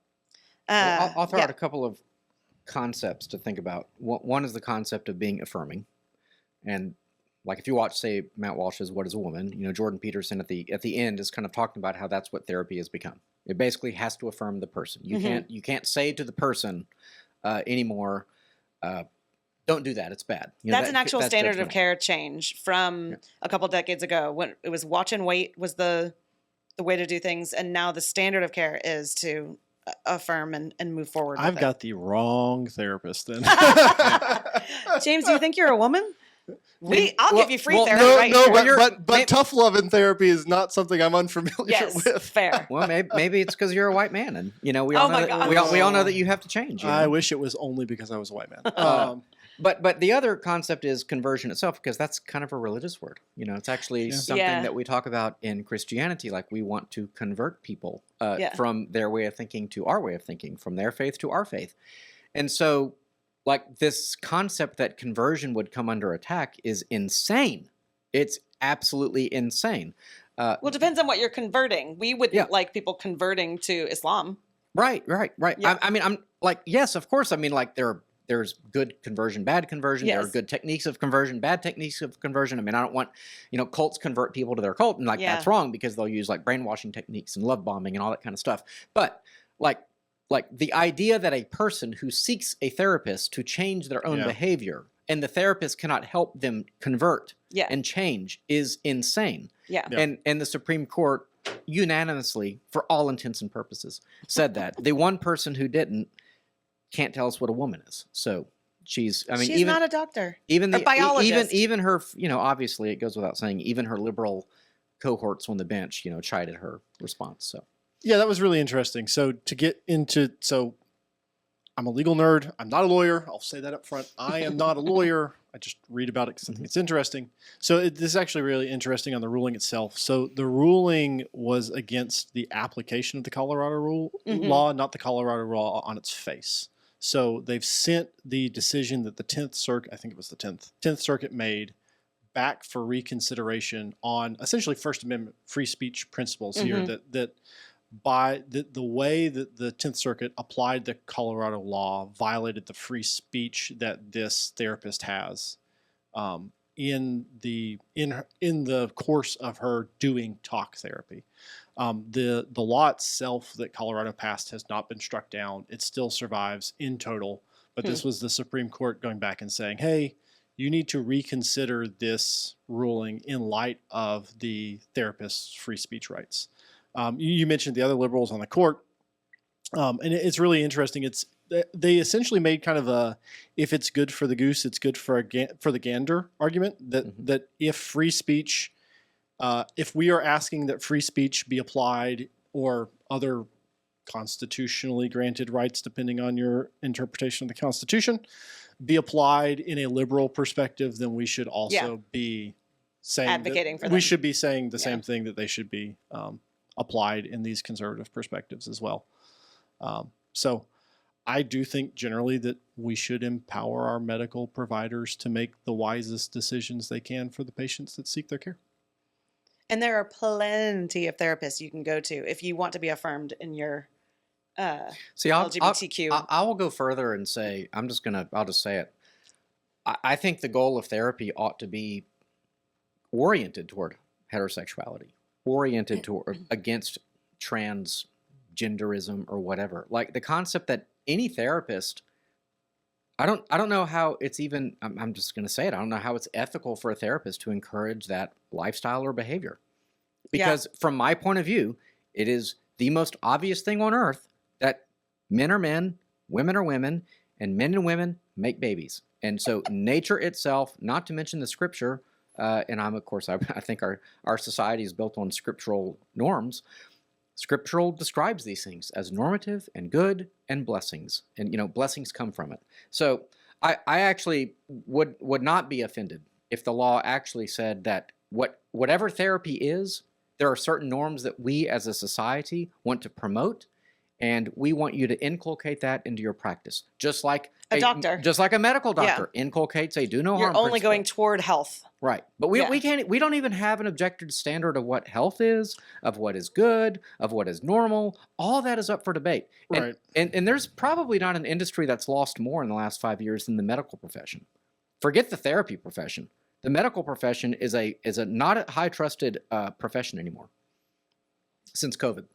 I'll throw out a couple of concepts to think about. One is the concept of being affirming, and like if you watch, say, Matt Walsh's "What Is a Woman," Jordan Peterson at the end is kind of talking about how that's what therapy has become. It basically has to affirm the person. You can't say to the person anymore, don't do that, it's bad. That's an actual standard of care change from a couple decades ago when it was watch and wait was the way to do things, and now the standard of care is to affirm and move forward. I've got the wrong therapist then. James, do you think you're a woman? I'll give you free therapy. But tough love in therapy is not something I'm unfamiliar with. Fair. Well, maybe it's because you're a white man, and we all know that you have to change. I wish it was only because I was a white man. But the other concept is conversion itself, because that's kind of a religious word. It's actually something that we talk about in Christianity. Like, we want to convert people from their way of thinking to our way of thinking, from their faith to our faith. And so, like, this concept that conversion would come under attack is insane. It's absolutely insane. Well, it depends on what you're converting. We wouldn't like people converting to Islam. Right. Yeah. I'm like, yes, of course. I mean, like, there's good conversion, bad conversion. Yes. There are good techniques of conversion, bad techniques of conversion. I mean, I don't want, cults convert people to their cult, and that's wrong, because they'll use like brainwashing techniques and love bombing and all that kind of stuff. But like the idea that a person who seeks a therapist to change their own behavior, and the therapist cannot help them convert and change, is insane. Yeah. And the Supreme Court unanimously, for all intents and purposes, said that. The one person who didn't can't tell us what a woman is. So she's not a doctor. Even the biologist. even her, obviously it goes without saying, even her liberal cohorts on the bench, chided her response. So yeah, that was really interesting. So to get into, I'm a legal nerd. I'm not a lawyer. I'll say that up front. I am not a lawyer. I just read about it because I think it's interesting. So this is actually really interesting on the ruling itself. So the ruling was against the application of the Colorado law, not the Colorado law on its face. So they've sent the decision that the 10th Circuit, I think it was the 10th Circuit made, back for reconsideration on essentially First Amendment free speech principles here, that by the way that the 10th Circuit applied the Colorado law violated the free speech that this therapist has in the course of her doing talk therapy. The law itself that Colorado passed has not been struck down. It still survives in total, but this was the Supreme Court going back and saying, hey, you need to reconsider this ruling in light of the therapist's free speech rights. You mentioned the other liberals on the court, and it's really interesting. They essentially made kind of a, if it's good for the goose, it's good for the gander argument, that if free speech, if we are asking that free speech be applied, or other constitutionally granted rights, depending on your interpretation of the Constitution, be applied in a liberal perspective, then we should also be saying advocating for them. We should be saying the same thing, that they should be applied in these conservative perspectives as well. So I do think generally that we should empower our medical providers to make the wisest decisions they can for the patients that seek their care. And there are plenty of therapists you can go to if you want to be affirmed in your LGBTQ. I will go further and say, I'll just say it. I think the goal of therapy ought to be oriented toward heterosexuality, oriented toward against transgenderism or whatever. Like the concept that any therapist, I don't know how it's even, I'm just going to say it, I don't know how it's ethical for a therapist to encourage that lifestyle or behavior. Because from my point of view, it is the most obvious thing on earth that men are men, women are women, and men and women make babies. And so nature itself, not to mention the scripture, and I think our society is built on scriptural norms. Scriptural describes these things as normative and good and blessings. And, blessings come from it. So I actually would not be offended if the law actually said that whatever therapy is, there are certain norms that we as a society want to promote, and we want you to inculcate that into your practice. Just like a doctor. Just like a medical doctor inculcates a do no harm You're only principle. going toward health. Right. But we don't even have an objective standard of what health is, of what is good, of what is normal. All that is up for debate. Right. And there's probably not an industry that's lost more in the last 5 years than the medical profession. Forget the therapy profession. The medical profession is a not a high trusted profession anymore since COVID.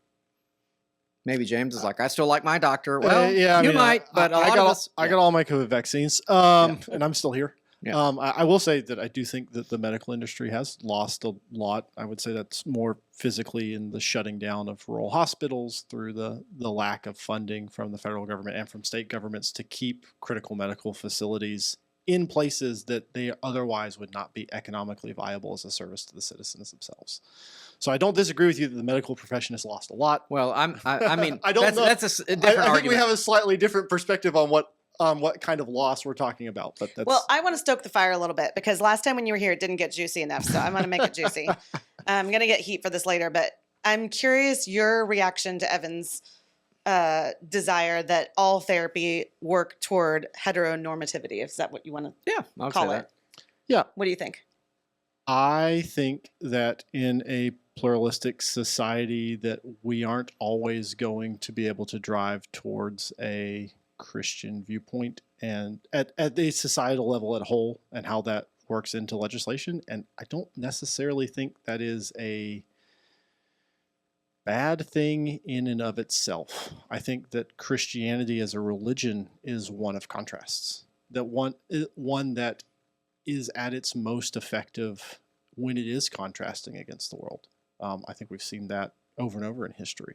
Maybe James is like, I still like my doctor. Well, you might, but a lot of us. I got all my COVID vaccines, and I'm still here. Yeah. I will say that I do think that the medical industry has lost a lot. I would say that's more physically in the shutting down of rural hospitals through the lack of funding from the federal government and from state governments to keep critical medical facilities in places that they otherwise would not be economically viable as a service to the citizens themselves. So I don't disagree with you that the medical profession has lost a lot. Well, I mean, I don't know. That's a different I think argument. we have a slightly different perspective on what kind of loss we're talking about. But that's... Well, I want to stoke the fire a little bit because last time when you were here, it didn't get juicy enough. So I'm going to make it juicy. I'm going to get heat for this later, but I'm curious your reaction to Evan's desire that all therapy work toward heteronormativity. Is that what you want to call it? Yeah. What do you think? I think that in a pluralistic society that we aren't always going to be able to drive towards a Christian viewpoint and at the societal level at whole and how that works into legislation. And I don't necessarily think that is a bad thing in and of itself. I think that Christianity as a religion is one of contrasts. That one that is at its most effective when it is contrasting against the world. I think we've seen that over and over in history.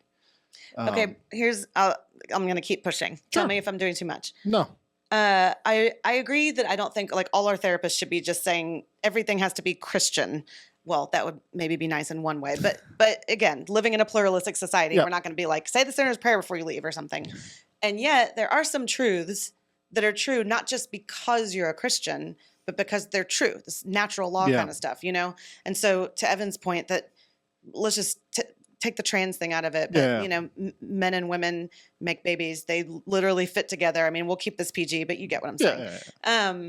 Okay, I'm going to keep pushing. Tell me if I'm doing too much. No. I agree that I don't think like all our therapists should be just saying everything has to be Christian. Well, that would maybe be nice in one way. But again, living in a pluralistic society, we're not going to be like, say the sinner's prayer before you leave or something. And yet there are some truths that are true, not just because you're a Christian, but because they're true, this natural law Yeah. kind of stuff, you know? And so to Evan's point that let's just take the trans thing out of it, but Yeah. you know, men and women make babies. They literally fit together. I mean, we'll keep this PG, but you get what I'm saying. Yeah.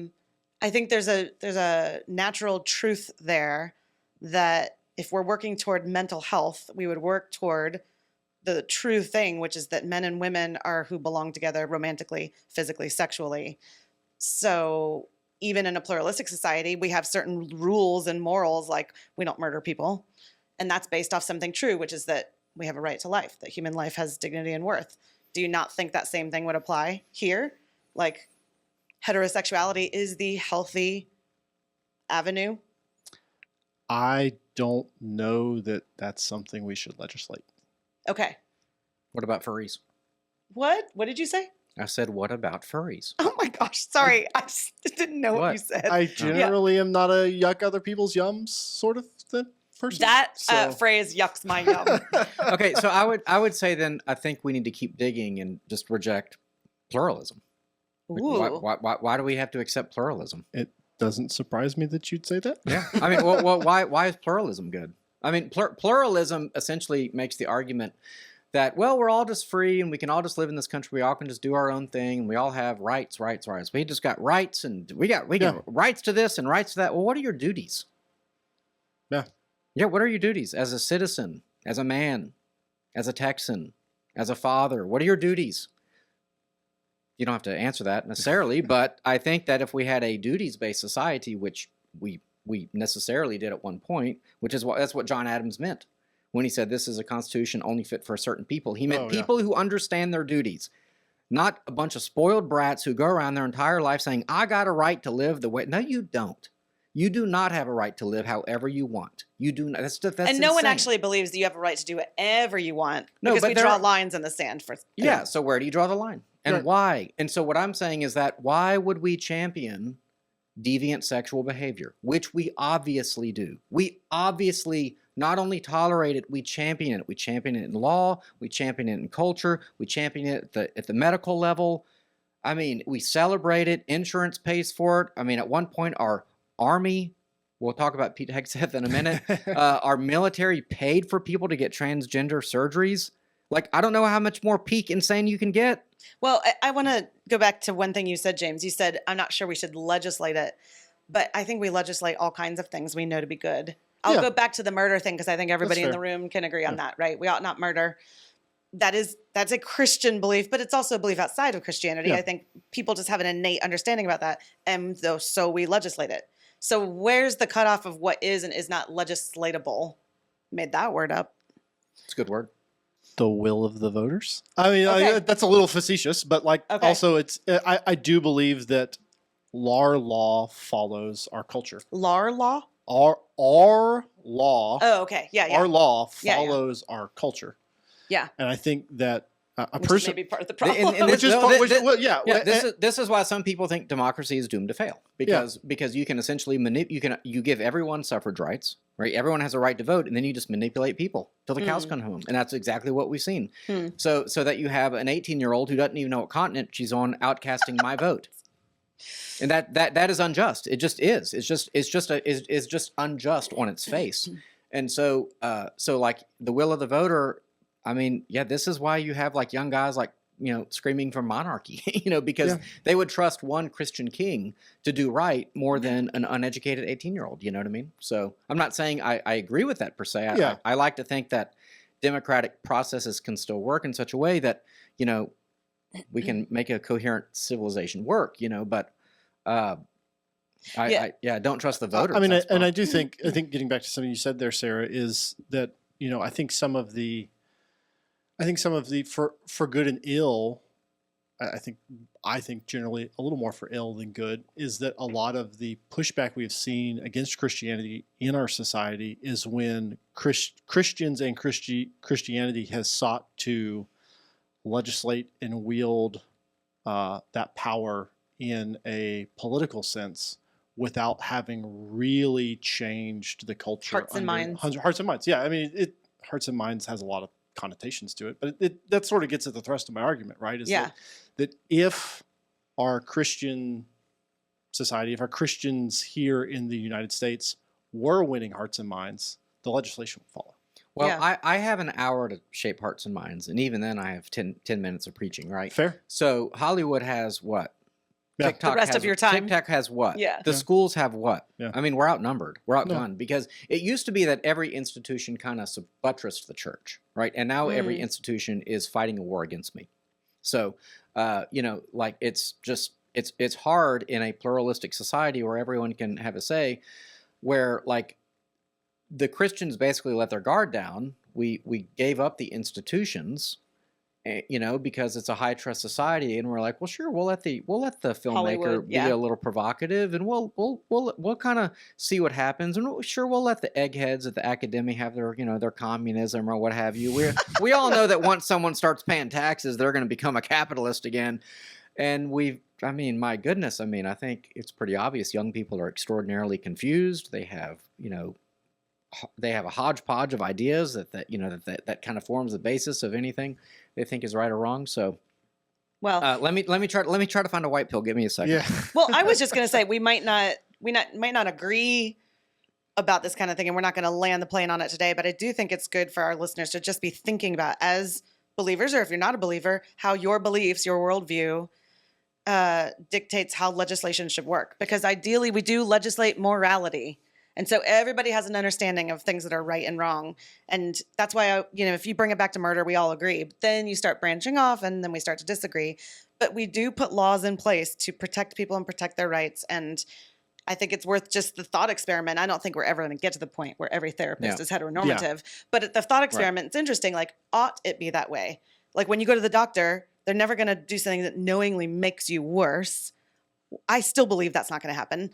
I think there's a natural truth there that if we're working toward mental health, we would work toward the true thing, which is that men and women are who belong together romantically, physically, sexually. So even in a pluralistic society, we have certain rules and morals, like we don't murder people. And that's based off something true, which is that we have a right to life, that human life has dignity and worth. Do you not think that same thing would apply here? Like heterosexuality is the healthy avenue? I don't know that that's something we should legislate. Okay. What about furries? What? What did you say? I said, what about furries? Oh my gosh. Sorry. I just didn't know what you said. I generally am not a yuck other people's yums sort of person. That so. phrase yucks my yum. Okay, so I would say then I think we need to keep digging and just reject pluralism. Ooh. Why do we have to accept pluralism? It doesn't surprise me that you'd say that. Yeah, I mean, well why is pluralism good? I mean, pluralism essentially makes the argument that, well, we're all just free and we can all just live in this country. We all can just do our own thing and we all have rights. We just got rights and we got rights to this and rights to that. Well, what are your duties? Yeah. Yeah, what are your duties as a citizen, as a man, as a Texan, as a father? What are your duties? You don't have to answer that necessarily, but I think that if we had a duties-based society, which we necessarily did at one point, that's what John Adams meant when he said this is a constitution only fit for certain people. He meant people who understand their duties, not a bunch of spoiled brats who go around their entire life saying, I got a right to live the way. No, you don't. You do not have a right to live however you want. You do not. That's and no insane. one actually believes that you have a right to do whatever you want No, because but we there draw are- lines in the sand for. Yeah, so where do you draw the line? And Right. why? And so what I'm saying is that why would we champion deviant sexual behavior, which we obviously do? We obviously not only tolerate it, we champion it. We champion it in law, we champion it in culture, we champion it at the medical level. I mean, we celebrate it. Insurance pays for it. I mean, at one point, our Army, we'll talk about Pete Hegseth in a minute, our military paid for people to get transgender surgeries. Like, I don't know how much more peak insane you can get. Well, I want to go back to one thing you said, James. You said, I'm not sure we should legislate it, but I think we legislate all kinds of things we know to be good. I'll go back to the murder thing because I think everybody in the room can agree on that, right? We ought not murder. That's a Christian belief, but it's also a belief outside of Christianity. Yeah. I think people just have an innate understanding about that, and so we legislate it. So where's the cutoff of what is and is not legislatable? Made that word up. It's a good word. The will of the voters. I mean, Okay. that's a little facetious, but also it's. I do believe that our law follows our culture. Lar law? Our law. Oh, okay. Yeah. Our law Yeah, yeah. follows our culture. Yeah. And I think that a Which is person, maybe part of the problem. And which is No, part, thi- which, thi- well, yeah, Yeah, well, this is why some people think democracy is doomed to fail because you can essentially you give everyone suffrage rights, right? Everyone has a right to vote, and then you just manipulate people till the cows come home, and that's exactly what we've seen. So that you have an 18-year-old who doesn't even know what continent she's on outcasting my vote, and that is unjust. It just is. It's just unjust on its face, and so like the will of the voter. I mean, yeah, this is why you have like young guys like, screaming for monarchy, because they would trust one Christian king to do right more than an uneducated 18-year-old. You know what I mean? So I'm not saying I agree with that per se. I like to think that democratic processes can still work in such a way that, we can make a coherent civilization work, but I don't trust the voters. I mean, That's and I problem. do think getting back to something you said there, Sarah, is that, I think some of the for good and ill, I think generally a little more for ill than good, is that a lot of the pushback we've seen against Christianity in our society is when Christians and Christianity has sought to legislate and wield that power in a political sense without having really changed the culture. Hearts and minds. Hearts and minds. Yeah, I mean, Hearts and Minds has a lot of connotations to it, but that sort of gets at the thrust of my argument, right? Is Yeah. that if our Christian society, if our Christians here in the United States were winning hearts and minds, the legislation would follow. Well, Yeah. I have an hour to shape hearts and minds, and even then I have 10 minutes of preaching, right? Fair. So Hollywood has what? Yeah. The rest has, of your time. TikTok has what? Yeah. The Yeah. schools have what? Yeah. I mean, we're outnumbered. We're outdone because it used to be that every institution kind of buttressed the church, right? And now every institution is fighting a war against me. So, like it's just it's hard in a pluralistic society where everyone can have a say, where like the Christians basically let their guard down. We gave up the institutions, because it's a high trust society, and we're like, well, sure, we'll let the filmmaker Hollywood, be yeah. a little provocative, and we'll kind of see what happens, and we'll let the eggheads at the academy have their their communism or what have you. We all know that once someone starts paying taxes, they're going to become a capitalist again, and my goodness, I think it's pretty obvious. Young people are extraordinarily confused. They have a hodgepodge of ideas that kind of forms the basis of anything they think is right or wrong. So, Well, let me try to find a white pill. Give me a second. Yeah. well, I was just going to say we might not agree about this kind of thing, and we're not going to land the plane on it today. But I do think it's good for our listeners to just be thinking about, as believers, or if you're not a believer, how your beliefs, your worldview, dictates how legislation should work. Because ideally, we do legislate morality. And so everybody has an understanding of things that are right and wrong. And that's why, if you bring it back to murder, we all agree. But then you start branching off and then we start to disagree. But we do put laws in place to protect people and protect their rights. And I think it's worth just the thought experiment. I don't think we're ever going to get to the point where every therapist is heteronormative. But at the thought experiment, It's interesting. Like, ought it be that way? Like when you go to the doctor, they're never going to do something that knowingly makes you worse. I still believe that's not going to happen.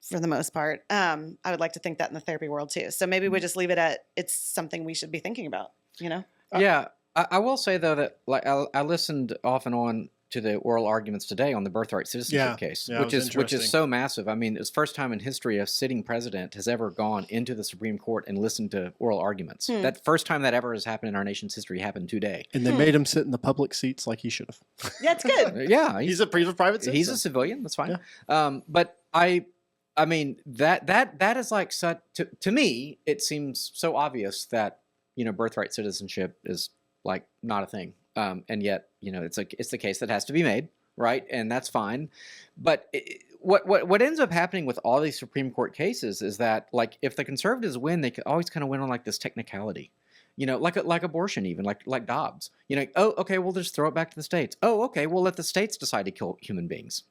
For the most part, I would like to think that in the therapy world too. So maybe we just leave it at it's something we should be thinking about. Yeah, I will say though that like I listened off and on to the oral arguments today on the birthright citizenship case, Yeah, which it was is interesting. so massive. I mean, it's the first time in history a sitting president has ever gone into the Supreme Court and listened to oral arguments. That first time that ever has happened in our nation's history happened today. And they made him sit in the public seats like he should have. Yeah, it's good. Yeah, He's a private citizen. he's a civilian. That's fine. Yeah. But I mean that is like such to me. It seems so obvious that birthright citizenship is like not a thing, and yet it's the case that has to be made, right? And that's fine. But what ends up happening with all these Supreme Court cases is that like if the conservatives win, they could always kind of win on like this technicality. Like abortion, even like Dobbs. Oh, okay, we'll just throw it back to the states. Oh, okay, we'll let the states decide to kill human beings.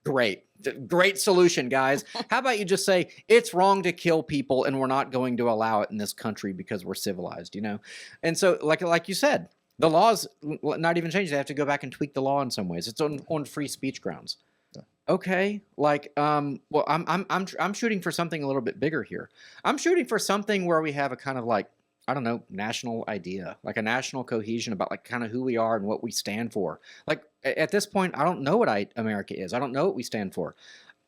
Great solution, guys. How about you just say it's wrong to kill people and we're not going to allow it in this country because we're civilized, And so like you said, the laws not even changed. They have to go back and tweak the law in some ways. It's on free speech grounds. Okay, like well, I'm shooting for something a little bit bigger here. I'm shooting for something where we have a kind of like, I don't know, national idea, like a national cohesion about like kind of who we are and what we stand for. Like at this point, I don't know what America is. I don't know what we stand for.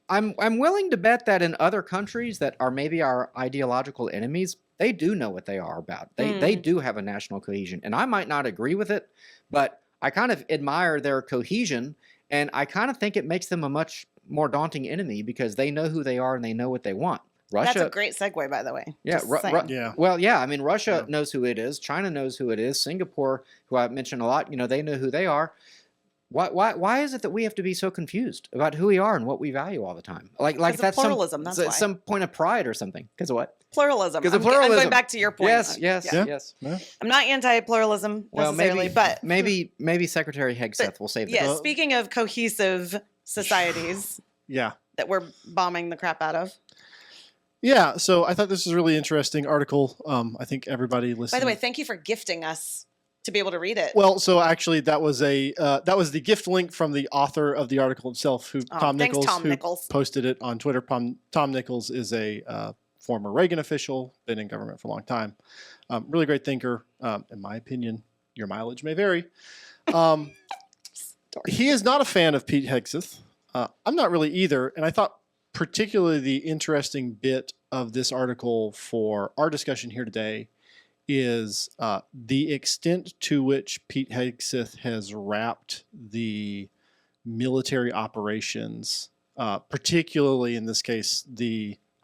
I'm willing to bet that in other countries that are maybe our ideological enemies, they do know what they are about. They do have a national cohesion, and I might not agree with it, but I kind of admire their cohesion, and I kind of think it makes them a much more daunting enemy because they know who they are and they know what they want. Russia, That's a great segue, by the way. Yeah, Yeah. Well, yeah. I mean, Russia knows who it is. China knows who it is. Singapore, who I mentioned a lot, they know who they are. Why is it that we have to be so confused about who we are and what we value all the time? Like that's pluralism. That's why. some point of pride or something. Because of what? Pluralism. 'Cause of I'm pluralism. going back to your point. Yes. Yeah. I'm not anti-pluralism necessarily, but maybe Secretary Hegseth will save that. yes. Speaking of cohesive societies Yeah. that we're bombing the crap out of. Yeah. So I thought this was a really interesting article. I think everybody listening. By the way, thank you for gifting us to be able to read it. Well, so actually, that was the gift link from the author of the article himself, Tom thanks, Nichols, Tom who Nichols. posted it on Twitter. Tom Nichols is a former Reagan official, been in government for a long time. Really great thinker, in my opinion. Your mileage may vary. He is not a fan of Pete Hegseth. I'm not really either, and I thought particularly the interesting bit of this article for our discussion here today is the extent to which Pete Hegseth has wrapped the military operations, particularly in this case,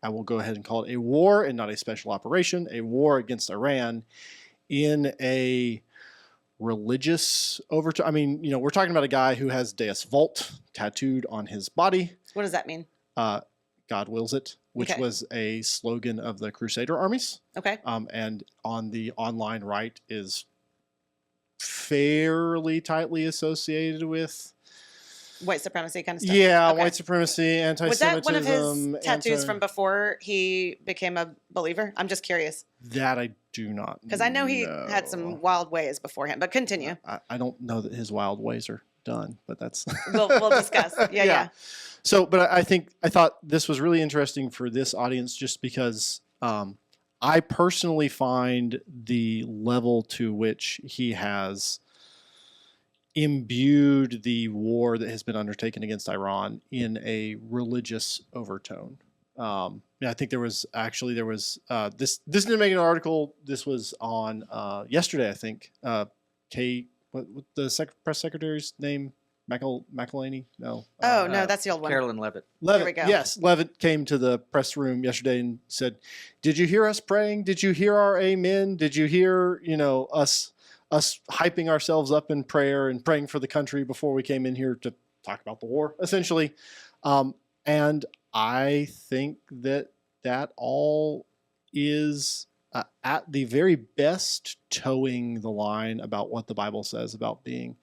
I will go ahead and call it a war and not a special operation, a war against Iran, in a religious overtone. I mean, we're talking about a guy who has Deus Vult tattooed on his body. What does that mean? God wills it, which Okay. was a slogan of the Crusader armies. Okay. And on the online right is fairly tightly associated with White supremacy kind of stuff. Yeah, Okay. white supremacy, Was that one of anti-Semitism. his tattoos from before he became a believer? I'm just curious. That I do not Because I know he had some wild ways beforehand, but continue. I don't know that his wild ways are done, but that's We'll discuss. Yeah. So, but I thought this was really interesting for this audience just because I personally find the level to which he has imbued the war that has been undertaken against Iran in a religious overtone. I think there was this didn't make an article. This was on yesterday, I think. What the press secretary's name? McElhaney? No. Oh, no, that's the old one. Carolyn Levitt. Here we go. Yes, Levitt came to the press room yesterday and said, "Did you hear us praying? Did you hear our amen? Did you hear, us hyping ourselves up in prayer and praying for the country before we came in here to talk about the war, essentially?" And I think that all is at the very best towing the line about what the Bible says about being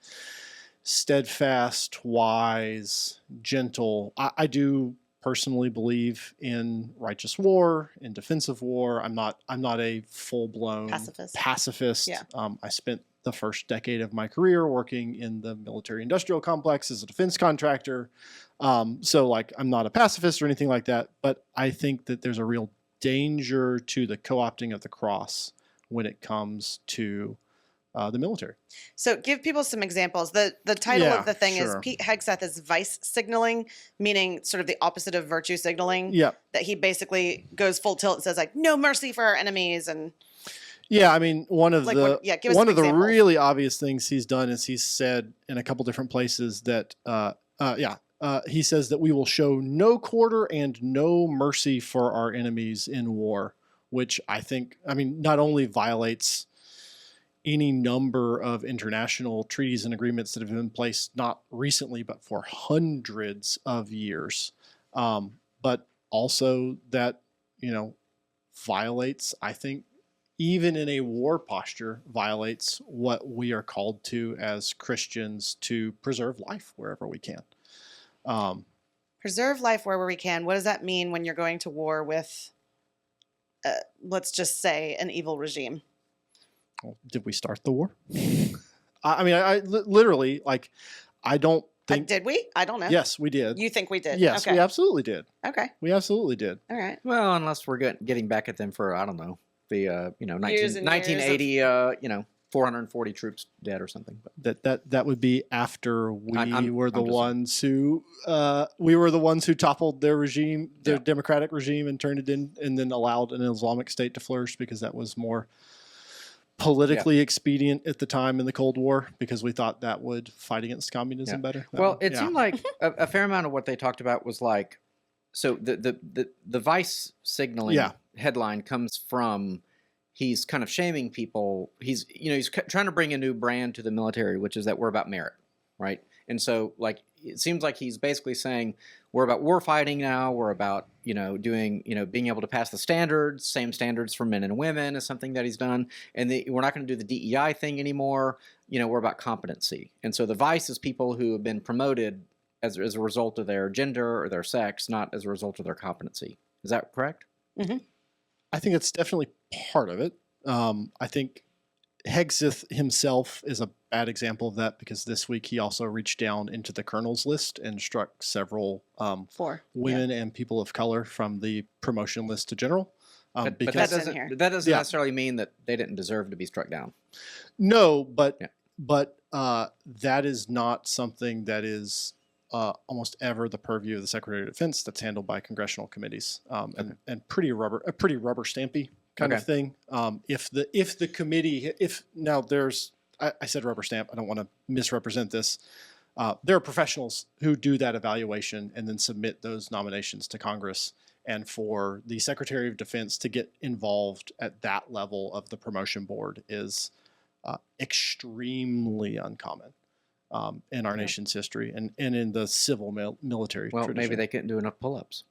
steadfast, wise, gentle. I do personally believe in righteous war, in defensive war. I'm not a full-blown pacifist. Yeah. I spent the first decade of my career working in the military-industrial complex as a defense contractor. So I'm not a pacifist or anything like that, but I think that there's a real danger to the co-opting of the cross when it comes to the military. So give people some examples. The title of the thing is Pete Hegseth is vice signaling, meaning sort of the opposite of virtue signaling. Yeah. That he basically goes full tilt and says no mercy for our enemies. And yeah, I mean, one of the really obvious things he's done is he's said in a couple different places that he says that we will show no quarter and no mercy for our enemies in war, which I think, not only violates any number of international treaties and agreements that have been in place, not recently, but for hundreds of years. But also that, violates, I think, even in a war posture, violates what we are called to as Christians to preserve life wherever we can. Preserve life wherever we can. What does that mean when you're going to war with, let's just say, an evil regime? Well, did we start the war? I literally, I don't think. Did we? I don't know. Yes, we did. You think we did? Yes, okay. We absolutely did. Okay. We absolutely did. All right. Well, unless we're getting back at them for, I don't know, the, 1980, 440 troops dead or something. But that would be after we were the ones who toppled their regime, their democratic regime, and turned it in, and then allowed an Islamic State to flourish because that was more politically expedient at the time in the Cold War, because we thought that would fight against communism better. It seemed like a fair amount of what they talked about was so the vice signaling headline comes from, he's kind of shaming people. He's trying to bring a new brand to the military, which is that we're about merit, right? And so it seems like he's basically saying we're about war fighting now. We're about doing being able to pass the standards, same standards for men and women is something that he's done, and we're not going to do the DEI thing anymore. We're about competency, and so the vice is people who have been promoted as a result of their gender or their sex, not as a result of their competency. Is that correct? Mm-hmm. I think it's definitely part of it. I think Hegseth himself is a bad example of that, because this week he also reached down into the colonel's list and struck several women and people of color from the promotion list to general. But that doesn't necessarily mean that they didn't deserve to be struck down. No, but that is not something that is almost ever the purview of the Secretary of Defense. That's handled by congressional committees, and pretty rubber stampy kind Okay. of thing. If the committee, if now there's, I said rubber stamp. I don't want to misrepresent this. There are professionals who do that evaluation and then submit those nominations to Congress. And for the Secretary of Defense to get involved at that level of the promotion board is extremely uncommon in our nation's history and in the civil military Well, tradition. maybe they couldn't do enough pull-ups.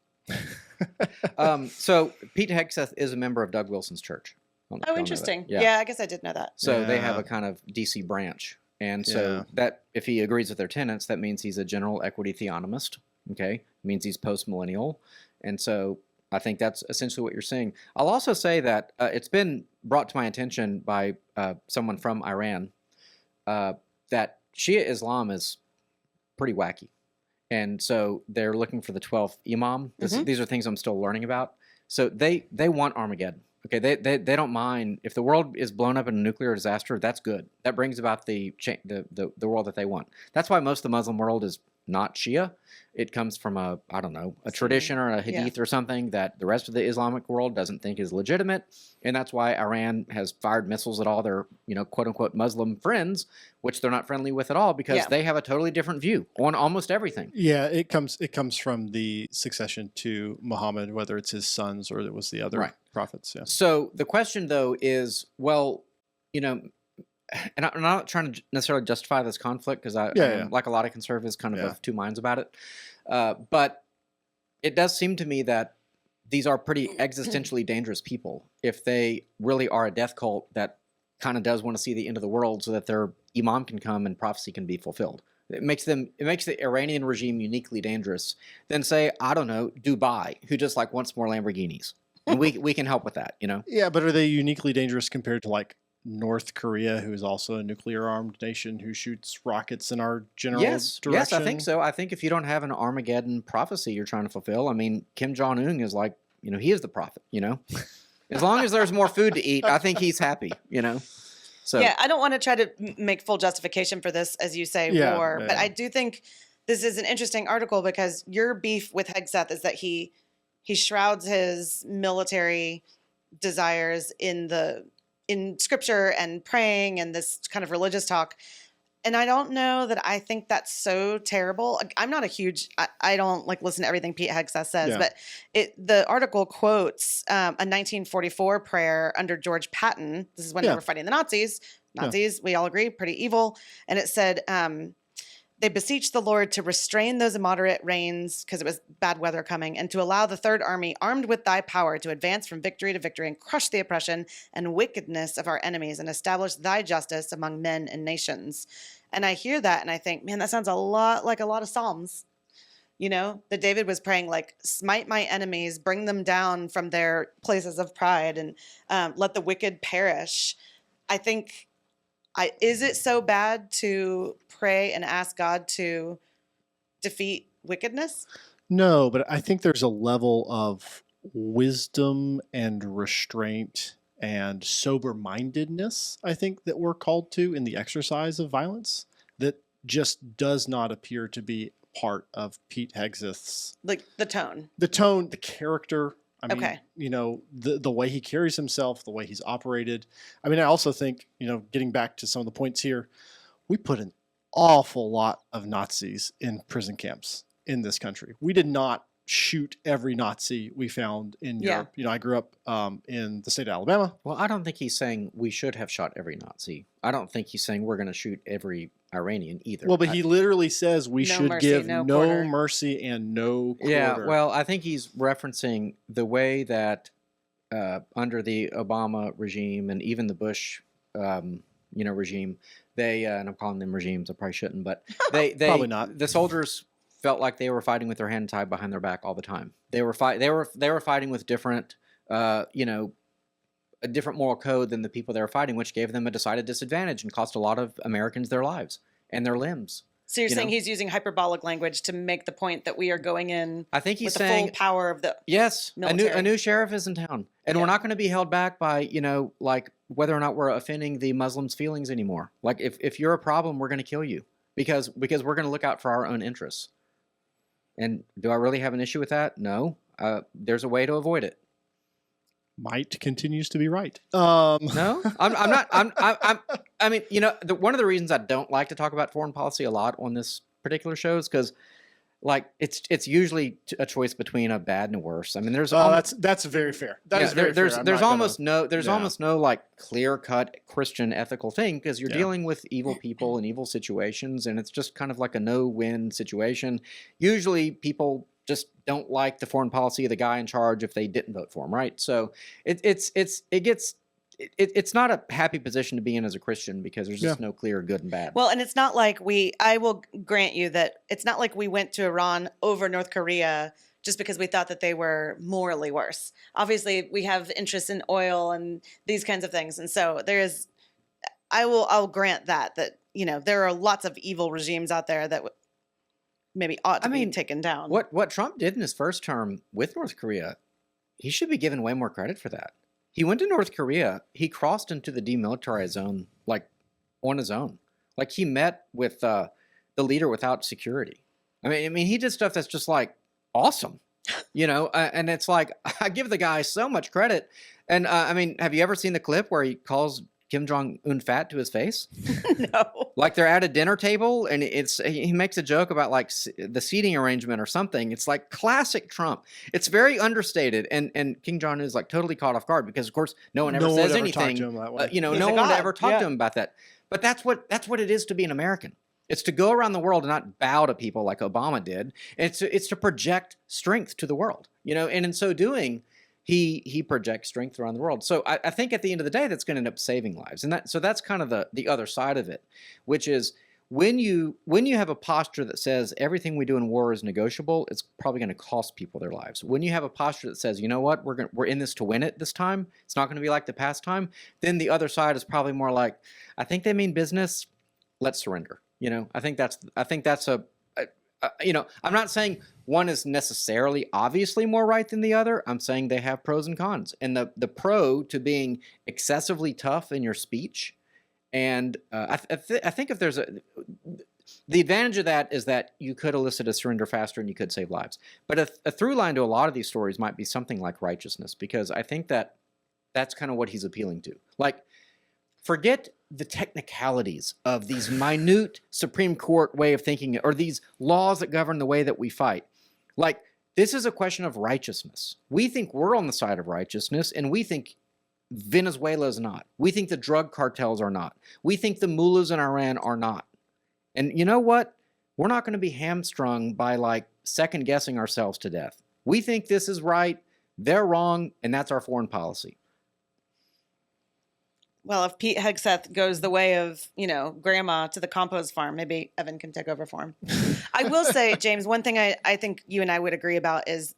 So Pete Hegseth is a member of Doug Wilson's church. I don't know if Oh, y'all know that. interesting. Yeah. Yeah, I guess I did know that. So they have Yeah. a kind of DC branch. And so Yeah. that if he agrees with their tenets, that means he's a general equity theonomist. Okay. It means he's post-millennial. And so I think that's essentially what you're saying. I'll also say that it's been brought to my attention by someone from Iran that Shia Islam is pretty wacky. And so they're looking for the 12th Imam. These are things I'm still learning about. So they want Armageddon. Okay, they don't mind if the world is blown up in a nuclear disaster. That's good. That brings about the world that they want. That's why most of the Muslim world is not Shia. It comes from a tradition or a hadith or something that the rest of the Islamic world doesn't think is legitimate, and that's why Iran has fired missiles at all their quote unquote Muslim friends, which they're not friendly with at all because they have a totally different view on almost everything. Yeah, it comes from the succession to Muhammad, whether it's his sons or it was the other prophets. Yeah. So the question though is, well, and I'm not trying to necessarily justify this conflict because I'm, like a lot of conservatives, kind of two minds about it. But it does seem to me that these are pretty existentially dangerous people if they really are a death cult that kind of does want to see the end of the world so that their imam can come and prophecy can be fulfilled. It makes the Iranian regime uniquely dangerous than, say, I don't know, Dubai, who just like wants more Lamborghinis. And we can help with that, Yeah, but are they uniquely dangerous compared to like North Korea, who is also a nuclear armed nation who shoots rockets in our general direction? Yes, I think so. I think if you don't have an Armageddon prophecy you're trying to fulfill, I mean, Kim Jong-un is like, he is the prophet, As long as there's more food to eat, I think he's happy, So yeah, I don't want to try to make full justification for this, as you say, war, but I do think this is an interesting article because your beef with Hegseth is that he shrouds his military desires in scripture and praying and this kind of religious talk. And I don't know that I think that's so terrible. I'm not a huge, I don't like listen to everything Pete Hegseth says, but the article quotes a 1944 prayer under George Patton. This is when they were fighting the Nazis. We all agree, pretty evil. And it said, they beseeched the Lord to restrain those immoderate rains because it was bad weather coming, and to allow the Third Army, armed with thy power, to advance from victory to victory and crush the oppression and wickedness of our enemies and establish thy justice among men and nations. And I hear that and I think, man, that sounds a lot like a lot of Psalms. That David was praying like, smite my enemies, bring them down from their places of pride, and let the wicked perish. I think, is it so bad to pray and ask God to defeat wickedness? No, but I think there's a level of wisdom and restraint and sober-mindedness, I think, that we're called to in the exercise of violence that just does not appear to be part of Pete Hegseth's. Like the tone, the character. I mean, okay. The way he carries himself, the way he's operated. I mean, I also think, getting back to some of the points here, we put an awful lot of Nazis in prison camps in this country. We did not shoot every Nazi we found in Europe. I grew up in the state of Alabama. Well, I don't think he's saying we should have shot every Nazi. I don't think he's saying we're going to shoot every Iranian either. Well, but he literally says we should give no mercy and no quarter. Yeah, well, I think he's referencing the way that under the Obama regime and even the Bush, regime, they and I'm calling them regimes. I probably shouldn't, but they probably not. The soldiers felt like they were fighting with their hand tied behind their back all the time. They were fighting with different, a different moral code than the people they were fighting, which gave them a decided disadvantage and cost a lot of Americans their lives and their limbs. So you're saying he's using hyperbolic language to make the point that we are going in. I think he's with saying the full power of the military. A new sheriff is in town, and we're not going to be held back by like whether or not we're offending the Muslims' feelings anymore. Like if you're a problem, we're going to kill you because we're going to look out for our own interests. And do I really have an issue with that? No. There's a way to avoid it. might continues to be right. No, I'm not. I mean, one of the reasons I don't like to talk about foreign policy a lot on this particular show is because, like, it's usually a choice between a bad and a worse. I mean, there's that's very fair. That is very fair. There's almost no like clear cut Christian ethical thing because you're dealing with evil people and evil situations, and it's just kind of like a no-win situation. Usually, people just don't like the foreign policy of the guy in charge if they didn't vote for him, right? So it's not a happy position to be in as a Christian because there's just no clear good and bad. Well, and it's not like I will grant you that it's not like we went to Iran over North Korea just because we thought that they were morally worse. Obviously, we have interests in oil and these kinds of things. And so I'll grant that there are lots of evil regimes out there that maybe ought to be taken down. What Trump did in his first term with North Korea, he should be given way more credit for that. He went to North Korea. He crossed into the demilitarized zone, like, on his own. Like, he met with the leader without security. I mean, he did stuff that's just, like, awesome, and it's like, I give the guy so much credit. And, I mean, have you ever seen the clip where he calls Kim Jong-un fat to his face? No. Like they're at a dinner table and he makes a joke about like the seating arrangement or something. It's like classic Trump. It's very understated. And Kim Jong-un is like totally caught off guard because of course no one ever says anything. To him that way. No one ever talked to him about that. But that's what it is to be an American. It's to go around the world and not bow to people like Obama did. It's to project strength to the world, and in so doing, he projects strength around the world. So I think at the end of the day, that's going to end up saving lives. And that's kind of the other side of it, which is when you have a posture that says everything we do in war is negotiable, it's probably going to cost people their lives. When you have a posture that says, you know what, we're in this to win it this time, it's not going to be like the past time, then the other side is probably more like, I think they mean business, let's surrender. I think that's I'm not saying one is necessarily obviously more right than the other. I'm saying they have pros and cons. And the pro to being excessively tough in your speech, and I think if there's the advantage of that is that you could elicit a surrender faster and you could save lives. But a through line to a lot of these stories might be something like righteousness, because I think that's kind of what he's appealing to. Like, forget the technicalities of these minute Supreme Court way of thinking or these laws that govern the way that we fight. Like, this is a question of righteousness. We think we're on the side of righteousness, and we think Venezuela's not. We think the drug cartels are not. We think the mullahs in Iran are not. And you know what? We're not going to be hamstrung by, like, second-guessing ourselves to death. We think this is right, they're wrong, and that's our foreign policy. Well, if Pete Hegseth goes the way of, grandma to the compost farm, maybe Evan can take over for him. I will say, James, one thing I think you and I would agree about is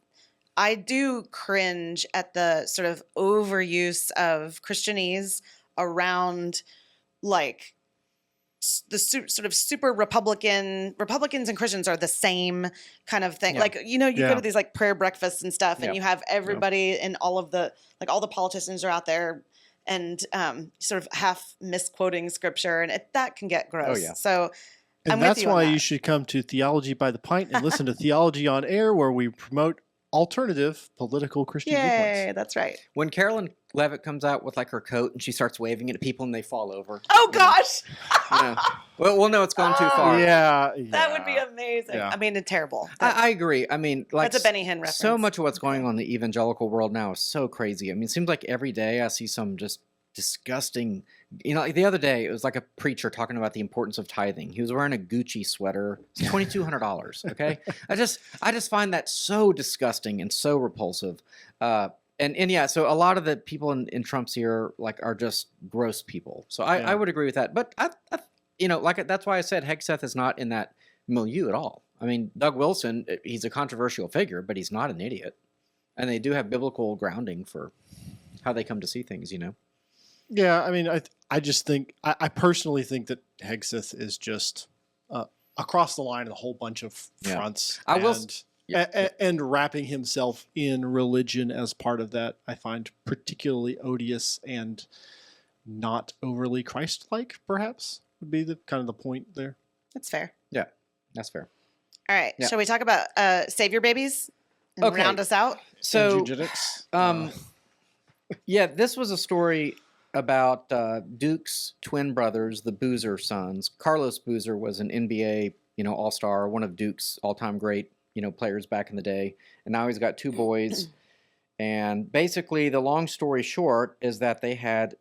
I do cringe at the sort of overuse of Christianese around, like, the sort of super Republicans and Christians are the same kind of thing. Yeah. Like, you go to these like prayer breakfasts and stuff, and you have everybody and all of the, like, all the politicians are out there and sort of half misquoting scripture, and that can get gross. Oh, yeah. So and that's why you should come to Theology by the Pint and listen to Theology on Air, where we promote alternative political Christian viewpoints. That's right. When Carolyn Levitt comes out with like her coat and she starts waving it at people and they fall over. Oh gosh! Well, no, it's gone too far. Yeah, that would be amazing. Yeah. I mean, it's terrible. I agree. I mean, like, that's a Benny Hinn reference. So much of what's going on in the evangelical world now is so crazy. I mean, it seems like every day I see some just disgusting. Like the other day, it was like a preacher talking about the importance of tithing. He was wearing a Gucci sweater. It's $2,200. Okay, I just find that so disgusting and so repulsive. And yeah, so a lot of the people in Trump's ear are just gross people. So I would agree with that. But that's why I said Hegseth is not in that milieu at all. I mean, Doug Wilson, he's a controversial figure, but he's not an idiot, and they do have biblical grounding for how they come to see things. Yeah, I mean, I just think I personally think that Hegseth is just across the line in a whole bunch of fronts. And wrapping himself in religion as part of that, I find particularly odious and not overly Christ-like. Perhaps would be the kind of the point there. That's fair. Yeah, that's fair. All right, shall we talk about savior babies and round us out? So, eugenics. Yeah, this was a story about Duke's twin brothers, the Boozer sons. Carlos Boozer was an NBA, all-star, one of Duke's all-time great, players back in the day. And now he's got two boys. And basically, the long story short is that they had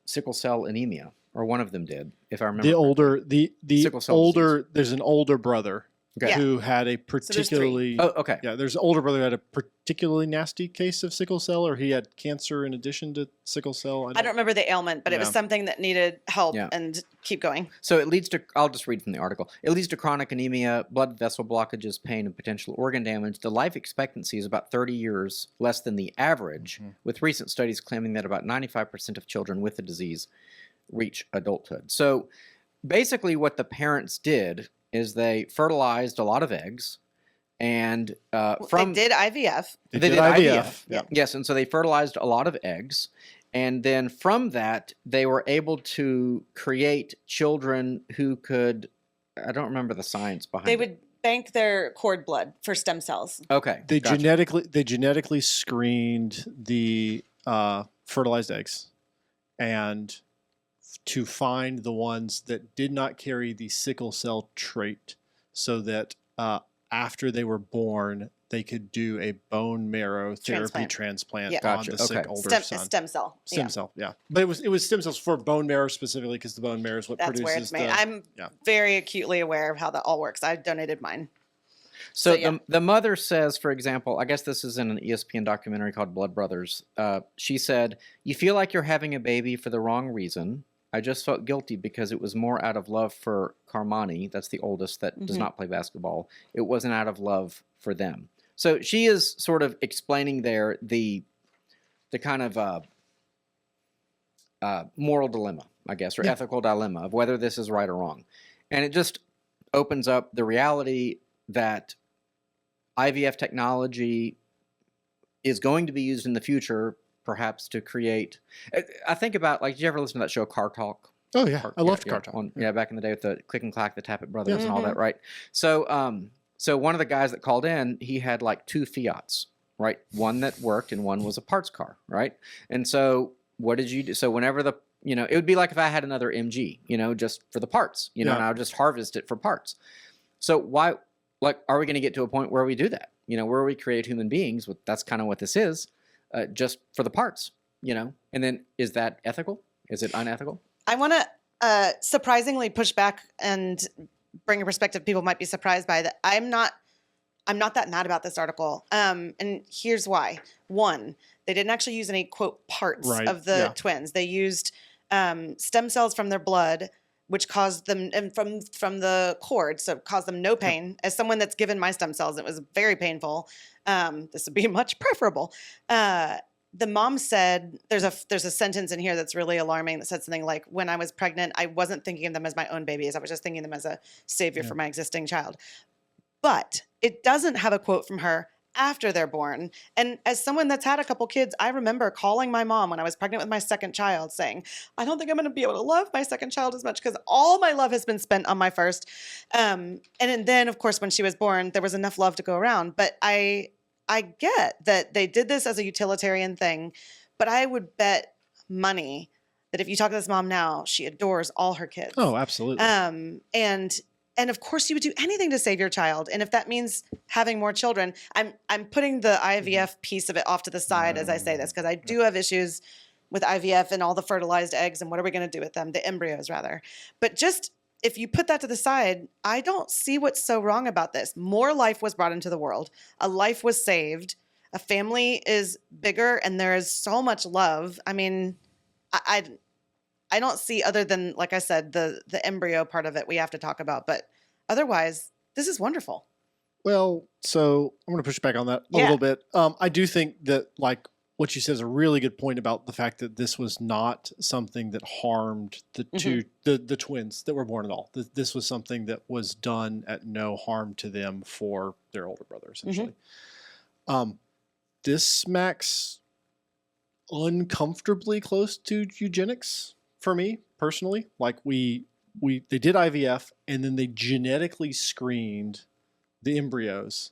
sickle cell anemia, or one of them did, if I remember. The Sickle cell older, disease. there's an older brother Okay. who had a there's three. particularly Oh, okay. yeah, there's an older brother who had a particularly nasty case of sickle cell, or he had cancer in addition to sickle cell. I don't remember the ailment, but it was Yeah. something that needed help Yeah. and keep going. So it leads to, I'll just read from the article. It leads to chronic anemia, blood vessel blockages, pain, and potential organ damage. The life expectancy is about 30 years less than the average, with recent studies claiming that about 95% of children with the disease reach adulthood. So basically what the parents did is they fertilized a lot of eggs, and They did IVF. They They did did IVF. IVF. Yeah. Yes, and so they fertilized a lot of eggs, and then from that they were able to create children who could, I don't remember the science behind They it. would bank their cord blood for stem cells. Okay. They gotcha. genetically screened the fertilized eggs, and to find the ones that did not carry the sickle cell trait, so that after they were born, they could do a bone marrow therapy transplant Yeah. on Gotcha, the sick okay. older Stem son. cell. Stem Yeah. cell, yeah. But it was stem cells for bone marrow specifically, because the bone marrow is what That's where produces it's made. the. I'm yeah. very acutely aware of how that all works. I donated mine. So yeah. the mother says, for example, I guess this is in an ESPN documentary called Blood Brothers. She said, "You feel like you're having a baby for the wrong reason. I just felt guilty because it was more out of love for Carmani," that's the oldest that does not play basketball. "It wasn't out of love for them." So she is sort of explaining there the kind of moral dilemma, I guess, or Yeah. ethical dilemma of whether this is right or wrong. And it just opens up the reality that IVF technology is going to be used in the future, perhaps to create. I think about, like, did you ever listen to that show Car Talk? Oh yeah, I loved Yeah, Car Talk. yeah, back in the day with the Click and Clack, the Tappet Brothers, and all Mhm. that, right? So, so one of the guys that called in, he had like two Fiats, right? One that worked and one was a parts car, right? And so, what did you do? So, whenever it would be like if I had another MG, just for the parts, and I would just harvest it for parts. So why, like, are we going to get to a point where we do that? Where we create human beings? That's kind of what this is, just for the parts, And then, is that ethical? Is it unethical? I want to surprisingly push back and bring a perspective people might be surprised by, that I'm not that mad about this article. And here's why. One, they didn't actually use any, quote, parts of the twins. They used stem cells from their blood, which caused them, and from the cord, so it caused them no pain. As someone that's given my stem cells, it was very painful. This would be much preferable. The mom said, there's a sentence in here that's really alarming that said something like, "When I was pregnant, I wasn't thinking of them as my own babies. I was just thinking of them as a savior for my existing child." But it doesn't have a quote from her after they're born. And as someone that's had a couple kids, I remember calling my mom when I was pregnant with my second child saying, "I don't think I'm going to be able to love my second child as much because all my love has been spent on my first." And then, of course, when she was born, there was enough love to go around. But I get that they did this as a utilitarian thing, but I would bet money that if you talk to this mom now, she adores all her kids. Oh, absolutely. And of course, you would do anything to save your child. And if that means having more children, I'm putting the IVF piece of it off to the side as I say this, because I do have issues with IVF and all the fertilized eggs and what are we going to do with them, the embryos rather. But just if you put that to the side, I don't see what's so wrong about this. More life was brought into the world. A life was saved. A family is bigger, and there is so much love. I mean, I don't see, other than, like I said, the embryo part of it we have to talk about. But otherwise, this is wonderful. Well, so I'm going to push back on that a Yeah. little bit. I do think that, like, what you said is a really good point about the fact that this was not something that harmed the the twins that were born at all. This was something that was done at no harm to them for their older brother, essentially. This smacks uncomfortably close to eugenics for me personally. Like, they did IVF and then they genetically screened the embryos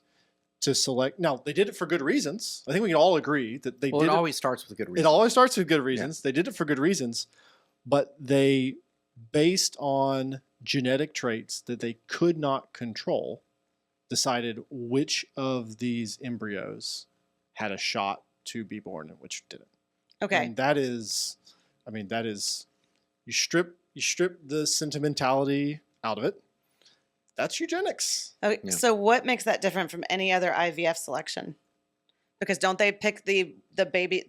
to select. Now, they did it for good reasons. I think we can all agree that they Well, did it always starts with good It reason. always starts with good reasons. They did it for good reasons, but they, based on genetic traits that they could not control, decided which of these embryos had a shot to be born and which didn't. Okay. And that is, you strip the sentimentality out of it. That's eugenics. Okay. Yeah. So what makes that different from any other IVF selection? Because don't they pick the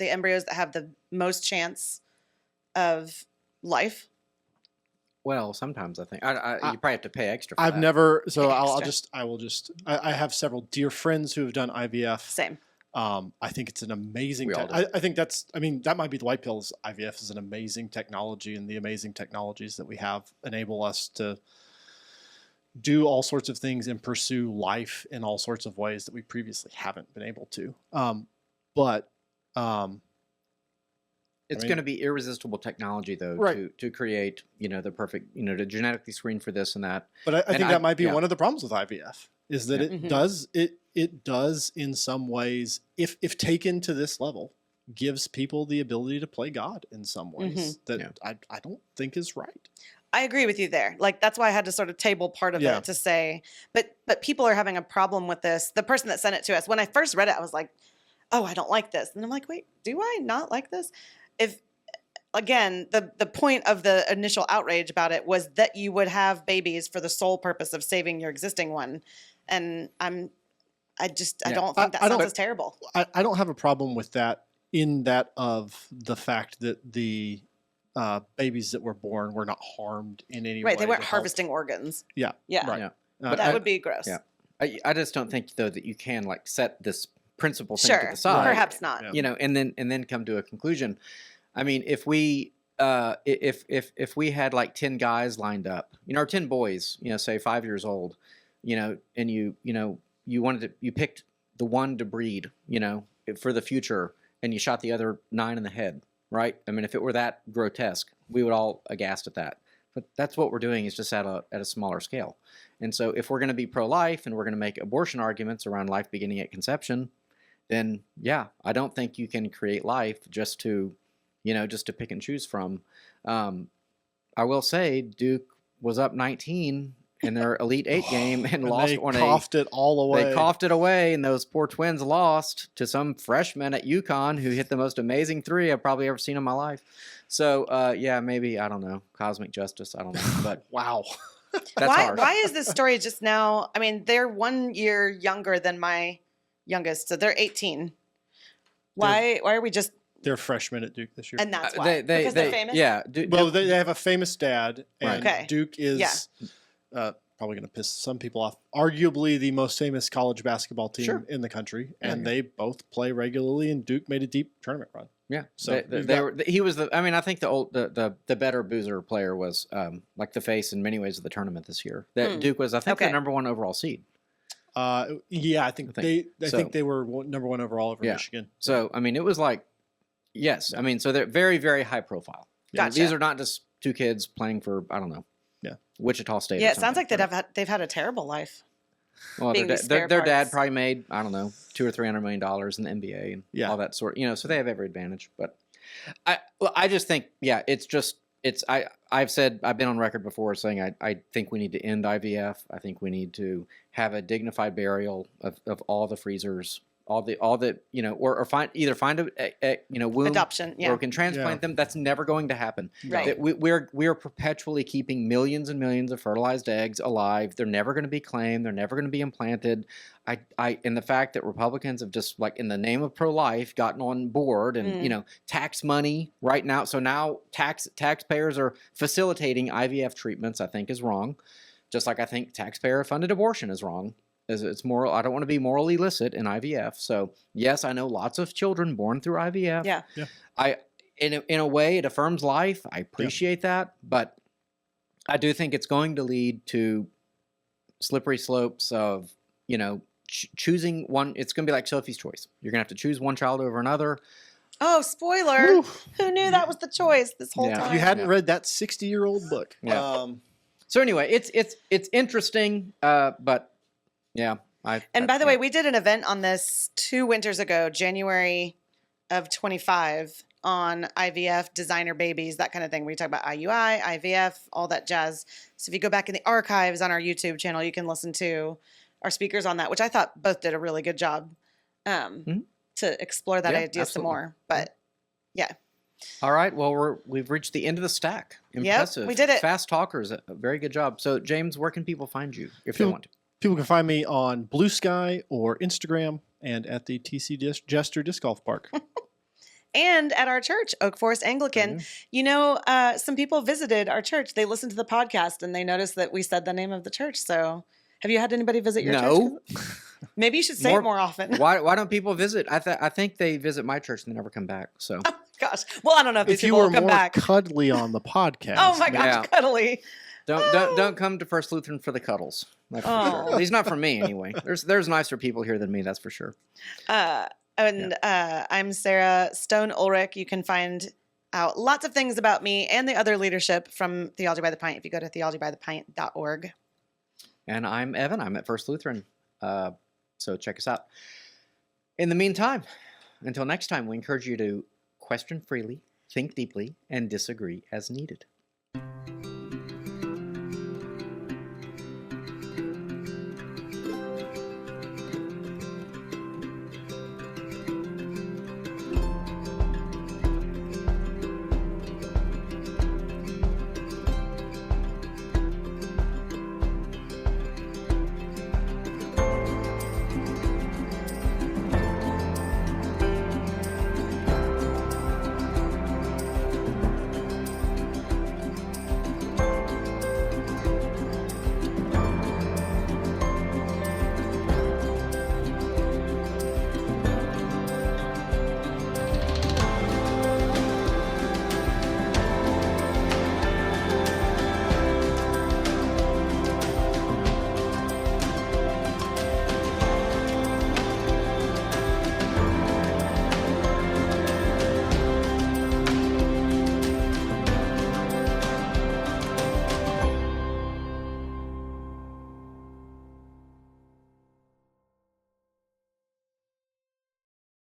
embryos that have the most chance of life? Well, sometimes I think you probably have to pay extra for I've that. never, so Extra. I have several dear friends who have done IVF. Same. I think it's an amazing. We all do. I think that might be the white pills. IVF is an amazing technology, and the amazing technologies that we have enable us to do all sorts of things and pursue life in all sorts of ways that we previously haven't been able to. It's going to be irresistible technology, though, Right. to create, the perfect, to genetically screen for this and that. But I think that might be yeah. one of the problems with IVF is that Yeah. it does in some ways, if taken to this level, gives people the ability to play God in some ways that I don't think is right. I agree with you there. Like, that's why I had to sort of table part of Yeah. it to say, but people are having a problem with this. The person that sent it to us, when I first read it, I was like, oh, I don't like this. And I'm like, wait, do I not like this? If, again, the point of the initial outrage about it was that you would have babies for the sole purpose of saving your existing one. And I don't think that sounds as terrible. I don't have a problem with that in that of the fact that the babies that were born were not harmed in any way. Right. They weren't to help. harvesting organs. Yeah. Yeah. Right. Yeah. But that would be gross. Yeah. I just don't think, though, that you can set this principle thing to Sure. the side. Perhaps not. Yeah. And then come to a conclusion. I mean, if we if we had 10 guys lined up, or 10 boys, say 5 years old, and you picked the one to breed, for the future, and you shot the other 9 in the head, right? I mean, if it were that grotesque, we would all aghast at that. But that's what we're doing, is just at a smaller scale. And so if we're going to be pro-life and we're going to make abortion arguments around life beginning at conception, then yeah, I don't think you can create life just to pick and choose from. I will say Duke was up 19 in their Elite Eight game and lost they on coughed it all away. They coughed it away, and those poor twins lost to some freshman at UConn who hit the most amazing three I've probably ever seen in my life. So yeah, maybe, I don't know, cosmic justice. I don't know, but Wow. that's hard. Why is this story just now? I mean, they're 1 year younger than my youngest, so they're 18. Why are we just? They're freshmen at Duke this year. And that's why because they're famous. Yeah. Well, they have a famous dad, and Okay. Duke is probably going to piss some people off. Arguably the most famous college basketball team Sure. in the country, Yeah. and they both play regularly. And Duke made a deep tournament run. Yeah. So he was the. I mean, I think the better Boozer player was the face in many ways of the tournament this year. That Duke was, I think, the number 1 overall seed. Yeah, I think they were number 1 overall over Yeah. Michigan. So I mean, it was yes. I mean, so they're very, very high profile. Gotcha. These are not just 2 kids playing for, I don't know. Yeah. Wichita State. Yeah, or it sounds something. like they've had a terrible life. Well, being their the spare dad parts. probably made, I don't know, $200 or $300 million in the NBA and all that sort. So they have every advantage. But I just think, yeah, I've been on record before saying I think we need to end IVF. I think we need to have a dignified burial of all the freezers, all the or find a womb Adoption, yeah. where we can transplant them. That's never going to happen. Right. That we're perpetually keeping millions and millions of fertilized eggs alive. They're never going to be claimed. They're never going to be implanted. And the fact that Republicans have just in the name of pro-life gotten on board and tax money right now. So now taxpayers are facilitating IVF treatments, I think is wrong. Just like I think taxpayer-funded abortion is wrong. It's moral. I don't want to be morally illicit in IVF. So yes, I know lots of children born through IVF. Yeah. In a way, it affirms life. I appreciate that, but I do think it's going to lead to slippery slopes of choosing one. It's going to be like Sophie's Choice. You're going to have to choose one child over another. Oh, spoiler! Whew. Who knew that was the choice this whole Yeah. time? If you hadn't read that 60-year-old book. Yeah. So anyway, it's interesting, but yeah, And by the yeah. way, we did an event on this 2 winters ago, January of 25, on IVF, designer babies, that kind of thing. We talk about IUI, IVF, all that jazz. So if you go back in the archives on our YouTube channel, you can listen to our speakers on that, which I thought both did a really good job to explore that Yeah, idea some absolutely. more. But yeah. All right. Well, we've reached the end of the stack. Impressive. we did it. Fast talkers. A very good job. So, James, where can people find you if they want to? People can find me on Blue Sky or Instagram and at the TC Jester Disc Golf Park. And at our church, Oak Forest Anglican. You know, some people visited our church. They listened to the podcast and they noticed that we said the name of the church. So have you had anybody visit your church? No. Maybe you should say it more often. Why don't people visit? I think they visit my church and they never come back. So Gosh. Well, I don't know if these If you people were will come more back. cuddly on the podcast. Oh my gosh, Yeah. cuddly. don't come to First Lutheran for the cuddles. That's for sure. Oh. At least not for me anyway. There's nicer people here than me. That's for sure. I'm Sarah Stone Ulrich. You can find out lots of things about me and the other leadership from Theology by the Pint if you go to theologybythepint.org. And I'm Evan. I'm at First Lutheran. So check us out. In the meantime, until next time, we encourage you to question freely, think deeply, and disagree as needed.